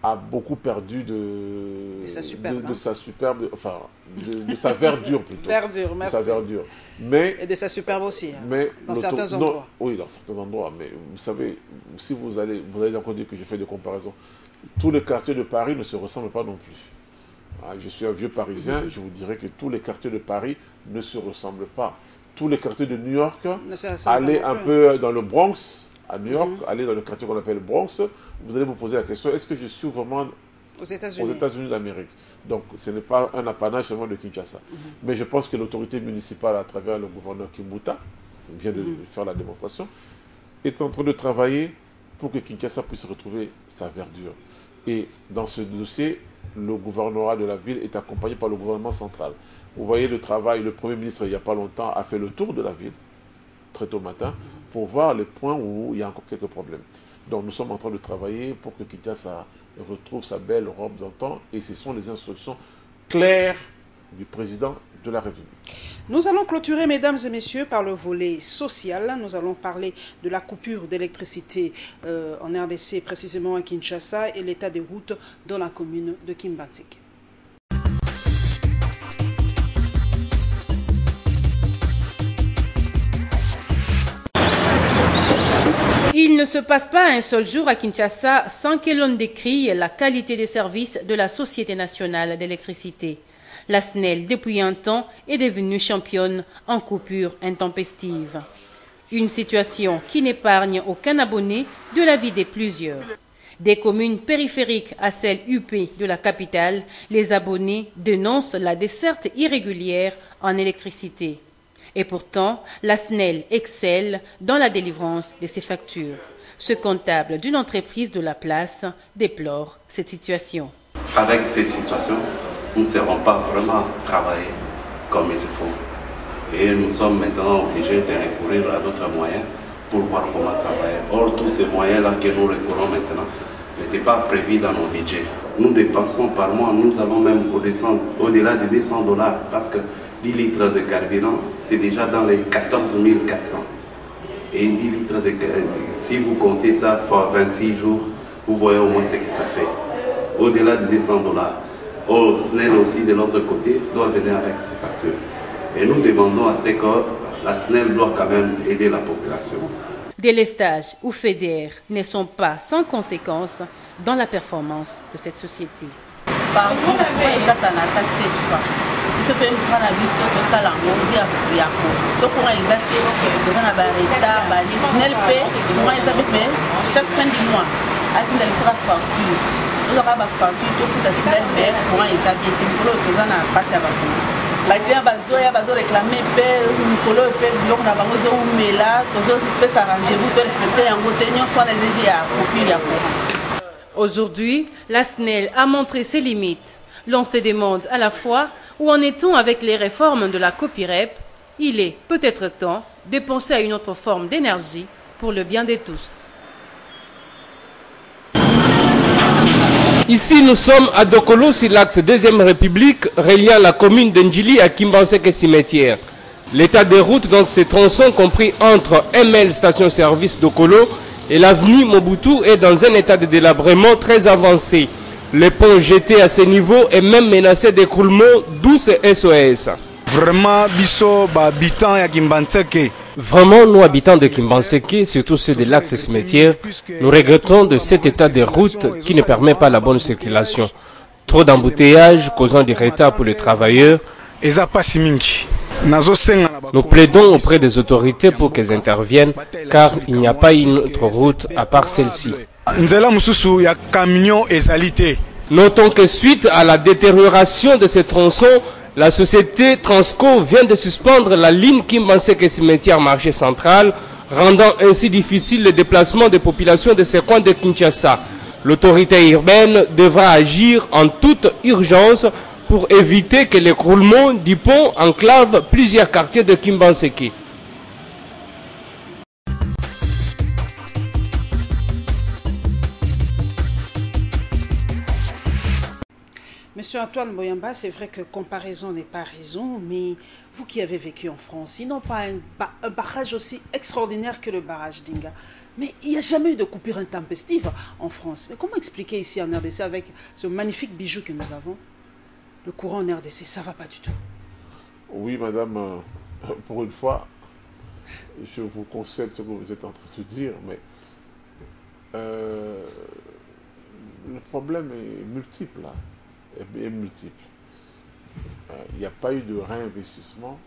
a beaucoup perdu de sa superbe, enfin, de sa verdure plutôt. Verdure, merci. De sa verdure. Mais, et de sa superbe aussi, hein, mais dans certains endroits. Oui, dans certains endroits. Mais vous savez, si vous allez encore dire que je fais des comparaisons, tous les quartiers de Paris ne se ressemblent pas non plus. Je suis un vieux Parisien, je vous dirais que tous les quartiers de Paris ne se ressemblent pas. Tous les quartiers de New York, allez un peu dans le Bronx, à New York, allez dans le quartier qu'on appelle Bronx, vous allez vous poser la question, est-ce que je suis vraiment aux États-Unis d'Amérique? Donc ce n'est pas un apanage seulement de Kinshasa. Mais je pense que l'autorité municipale, à travers le gouverneur Kimbuta, vient de faire la démonstration, est en train de travailler pour que Kinshasa puisse retrouver sa verdure. Et dans ce dossier, le gouvernorat de la ville est accompagné par le gouvernement central. Vous voyez le travail, le Premier ministre, il n'y a pas longtemps, a fait le tour de la ville, très tôt matin, pour voir les points où il y a encore quelques problèmes. Donc nous sommes en train de travailler pour que Kinshasa retrouve sa belle robe d'antan, et ce sont les instructions claires du président de la République. Nous allons clôturer, mesdames et messieurs, par le volet social. Nous allons parler de la coupure d'électricité en RDC, précisément à Kinshasa, et l'état des routes dans la commune de Kimbanzik. Il ne se passe pas un seul jour à Kinshasa sans que l'on décrie la qualité des services de la Société nationale d'électricité. La SNEL, depuis un temps, est devenue championne en coupure intempestive. Une situation qui n'épargne aucun abonné de la vie des plusieurs. Des communes périphériques à celles UP de la capitale, les abonnés dénoncent la desserte irrégulière en électricité. Et pourtant, la SNEL excelle dans la délivrance de ses factures. Ce comptable d'une entreprise de la place déplore cette situation. Avec cette situation, nous ne serons pas vraiment travailler comme il faut. Et nous sommes maintenant obligés de recourir à d'autres moyens pour voir comment travailler. Or, tous ces moyens-là que nous recourons maintenant n'étaient pas prévus dans nos budgets. Nous dépensons par mois, nous allons même au-delà de $200 parce que 10 litres de carburant, c'est déjà dans les 14 400. Et 10 litres de si vous comptez ça fois 26 jours, vous voyez au moins ce que ça fait. Au-delà de $200. Au SNEL aussi, de l'autre côté, doit venir avec ses factures. Et nous demandons à ce que la SNEL doit quand même aider la population. Délestage ou FEDER ne sont pas sans conséquences dans la performance de cette société. Par jour, biso mpe misala na biso tosala yango ya so courant eza te toza na baretard baSNEL mpe courant eza mpe chaque fin du mois atinda lisaka facture tozaka bafacture tofuta SNEL mpe courant eza bien te mikolo oyo toza na mpasi ya bato bakliya bazoreklame mpe mikolo oyo mpe biloko na bango ezoumela tozopesa rendez-vous torespecte yango te nyonso wana ezeki ya coupure ya courant. Aujourd'hui, la SNEL a montré ses limites. L'on se demande à la fois où en est-on avec les réformes de la COPIREP. Il est peut-être temps de penser à une autre forme d'énergie pour le bien de tous. Ici, nous sommes à Dokolo, sur l'axe 2e République, reliant la commune d'Ndjili à Kimbanzik Cimetière. L'état des routes dans ces tronçons, compris entre ML Station-Service Dokolo et l'avenue Mobutu, est dans un état de délabrement très avancé. Le pont jeté à ce niveau est même menacé d'écroulement, d'où ce SOS. Vraiment, nous habitants de Kimbanzik, surtout ceux de l'axe cimetière, nous regrettons de cet état de route qui ne permet pas la bonne circulation. Trop d'embouteillages causant des retards pour les travailleurs. Nous plaidons auprès des autorités pour qu'elles interviennent, car il n'y a pas une autre route à part celle-ci. Notons que suite à la détérioration de ces tronçons, la société Transco vient de suspendre la ligne Kimbanzik Cimetière Marché Central, rendant ainsi difficile le déplacement des populations de ces coins de Kinshasa. L'autorité urbaine devra agir en toute urgence pour éviter que l'écroulement du pont enclave plusieurs quartiers de Kimbanzik. M. Monsieur Antoine Boyamba, c'est vrai que comparaison n'est pas raison, mais vous qui avez vécu en France, ils n'ont pas un barrage aussi extraordinaire que le barrage d'Inga. Mais il n'y a jamais eu de coupure intempestive en France. Mais comment expliquer ici en RDC avec ce magnifique bijou que nous avons? Le courant en RDC, ça ne va pas du tout. Oui, madame, pour une fois, je vous concède ce que vous êtes en train de dire, mais le problème est multiple, là. Est multiple. Il n'y a pas eu de réinvestissement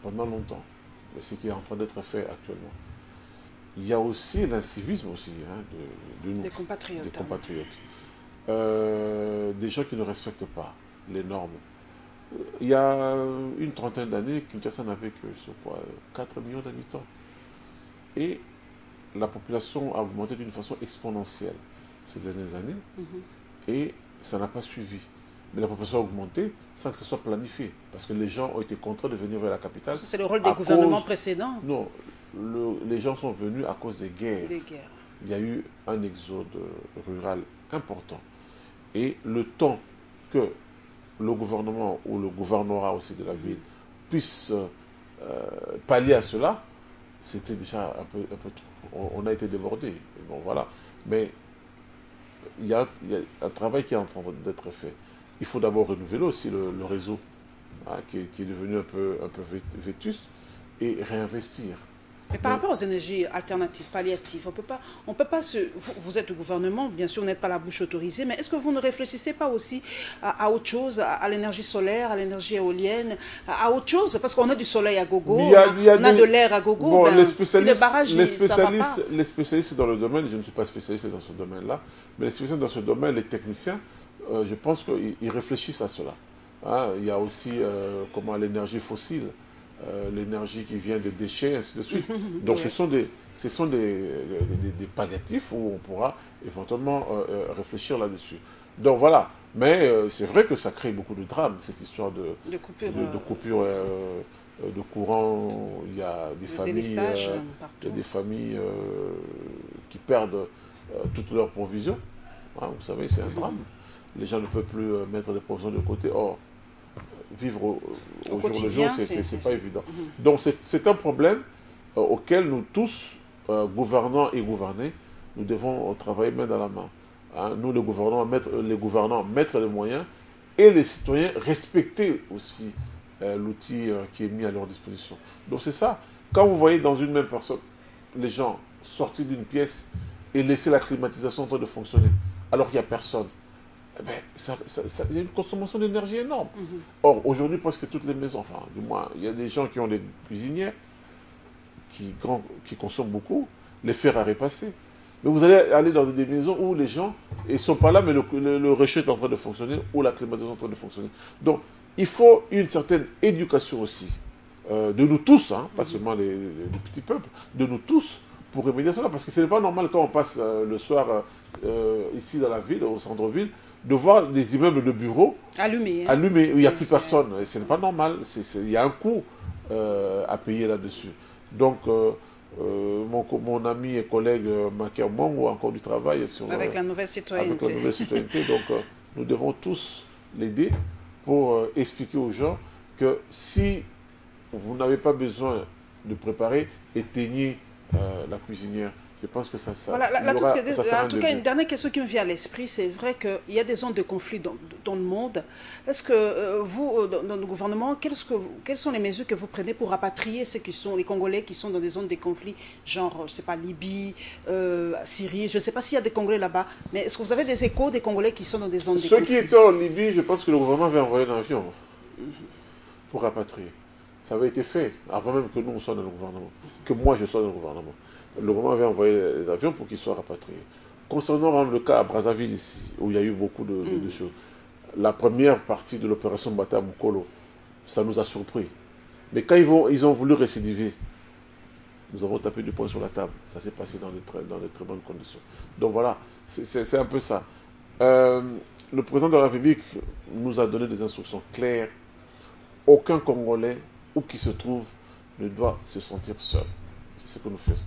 pendant longtemps, mais ce qui est en train d'être fait actuellement. Il y a aussi l'incivisme aussi, hein, de nous, des compatriotes. Des compatriotes. Des gens qui ne respectent pas les normes. Il y a une trentaine d'années, Kinshasa n'avait que 4 millions d'habitants. Et la population a augmenté d'une façon exponentielle ces dernières années. Et ça n'a pas suivi. Mais la population a augmenté sans que ce soit planifié. Parce que les gens ont été contraints de venir vers la capitale. C'est le rôle des gouvernements précédents. Non, les gens sont venus à cause des guerres. Il y a eu un exode rural important. Et le temps que le gouvernement ou le gouvernorat aussi de la ville puisse pallier à cela, c'était déjà un peu trop. On a été débordé. Bon, voilà. Mais il y a un travail qui est en train d'être fait. Il faut d'abord renouveler aussi le réseau, hein, qui est devenu un peu vétuste, et réinvestir. Mais par rapport aux énergies alternatives, palliatives, on peut pas vous êtes au gouvernement, bien sûr, vous n'êtes pas la bouche autorisée, mais est-ce que vous ne réfléchissez pas aussi à autre chose, à l'énergie solaire, à l'énergie éolienne, à autre chose? Parce qu'on a du soleil à gogo, on a de l'air à gogo. Bon, ben, les spécialistes ça dans le domaine, je ne suis pas spécialiste dans ce domaine-là, mais les spécialistes dans ce domaine, les techniciens, je pense qu'ils réfléchissent à cela. Hein, il y a aussi l'énergie fossile. L'énergie qui vient des déchets, ainsi de suite. Donc ce sont des palliatifs où on pourra éventuellement réfléchir là-dessus. Donc voilà, mais c'est vrai que ça crée beaucoup de drames, cette histoire de coupure de courant. Il y a des familles, qui perdent toutes leurs provisions. Hein, vous savez, c'est un drame. Les gens ne peuvent plus mettre les provisions de côté. Or, vivre au jour le jour, c'est pas évident. Donc c'est un problème auquel nous tous, gouvernants et gouvernés, nous devons travailler main dans la main. Hein, nous, les gouvernants, mettre les moyens, et les citoyens respecter aussi l'outil qui est mis à leur disposition. Donc c'est ça. Quand vous voyez dans une même personne les gens sortis d'une pièce et laisser la climatisation en train de fonctionner, alors qu'il n'y a personne, eh bien, il y a une consommation d'énergie énorme. Or, aujourd'hui, presque toutes les maisons, enfin, du moins, il y a des gens qui ont des cuisinières qui consomment beaucoup, les fer à repasser. Mais vous allez aller dans des maisons où les gens ne sont pas là, mais le réchaud est en train de fonctionner, ou la climatisation est en train de fonctionner. Donc, il faut une certaine éducation aussi, de nous tous, hein, pas seulement les petits peuples, de nous tous, pour remédier à cela. Parce que ce n'est pas normal quand on passe le soir ici dans la ville, au centre-ville, de voir des immeubles de bureaux allumés, où il n'y a plus personne. Et ce n'est pas normal. Il y a un coût à payer là-dessus. Donc, mon ami et collègue Maker Mongo a encore du travail avec la nouvelle citoyenneté. Donc, nous devons tous l'aider pour expliquer aux gens que si vous n'avez pas besoin de préparer, éteignez la cuisinière. Je pense que ça voilà, en tout cas, une dernière question qui me vient à l'esprit, c'est vrai qu'il y a des zones de conflit dans le monde. Est-ce que vous, dans le gouvernement, quelles sont les mesures que vous prenez pour rapatrier les Congolais qui sont dans des zones de conflit, genre, je ne sais pas, Libye, Syrie, je ne sais pas s'il y a des Congolais là-bas, mais est-ce que vous avez des échos des Congolais qui sont dans des zones de conflit? Ceux qui étaient en Libye, je pense que le gouvernement avait envoyé un avion pour rapatrier. Ça avait été fait avant même que nous soyons dans le gouvernement, que moi je sois dans le gouvernement. Le gouvernement avait envoyé les avions pour qu'ils soient rapatriés. Concernant le cas à Brazzaville ici, où il y a eu beaucoup de choses, la première partie de l'opération Bata Mukolo, ça nous a surpris. Mais quand ils ont voulu récidiver, nous avons tapé du poing sur la table. Ça s'est passé dans de très bonnes conditions. Donc voilà, c'est un peu ça. Le président de la République nous a donné des instructions claires. Aucun Congolais, où qu'il se trouve, ne doit se sentir seul. C'est ce que nous faisons.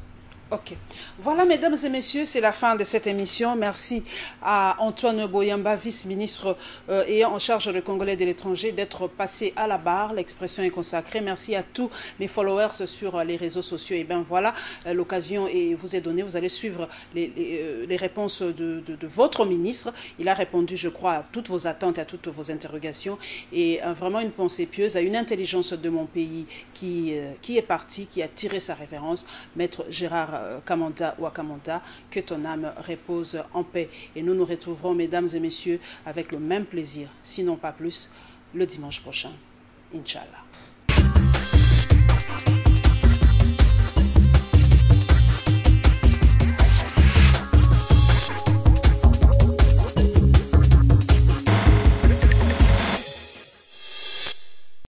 Ok. Voilà, mesdames et messieurs, c'est la fin de cette émission. Merci à Antoine Boyamba, vice-ministre ayant en charge le Congolais de l'étranger, d'être passé à la barre. L'expression est consacrée. Merci à tous mes followers sur les réseaux sociaux. Et bien voilà, l'occasion vous est donnée. Vous allez suivre les réponses de votre ministre. Il a répondu, je crois, à toutes vos attentes et à toutes vos interrogations. Et vraiment une pensée pieuse à une intelligence de mon pays qui est parti, qui a tiré sa révérence, Maître Gérard Kamanda Wakamanda, que ton âme repose en paix. Et nous nous retrouverons, mesdames et messieurs, avec le même plaisir, sinon pas plus, le dimanche prochain. Inch'Allah.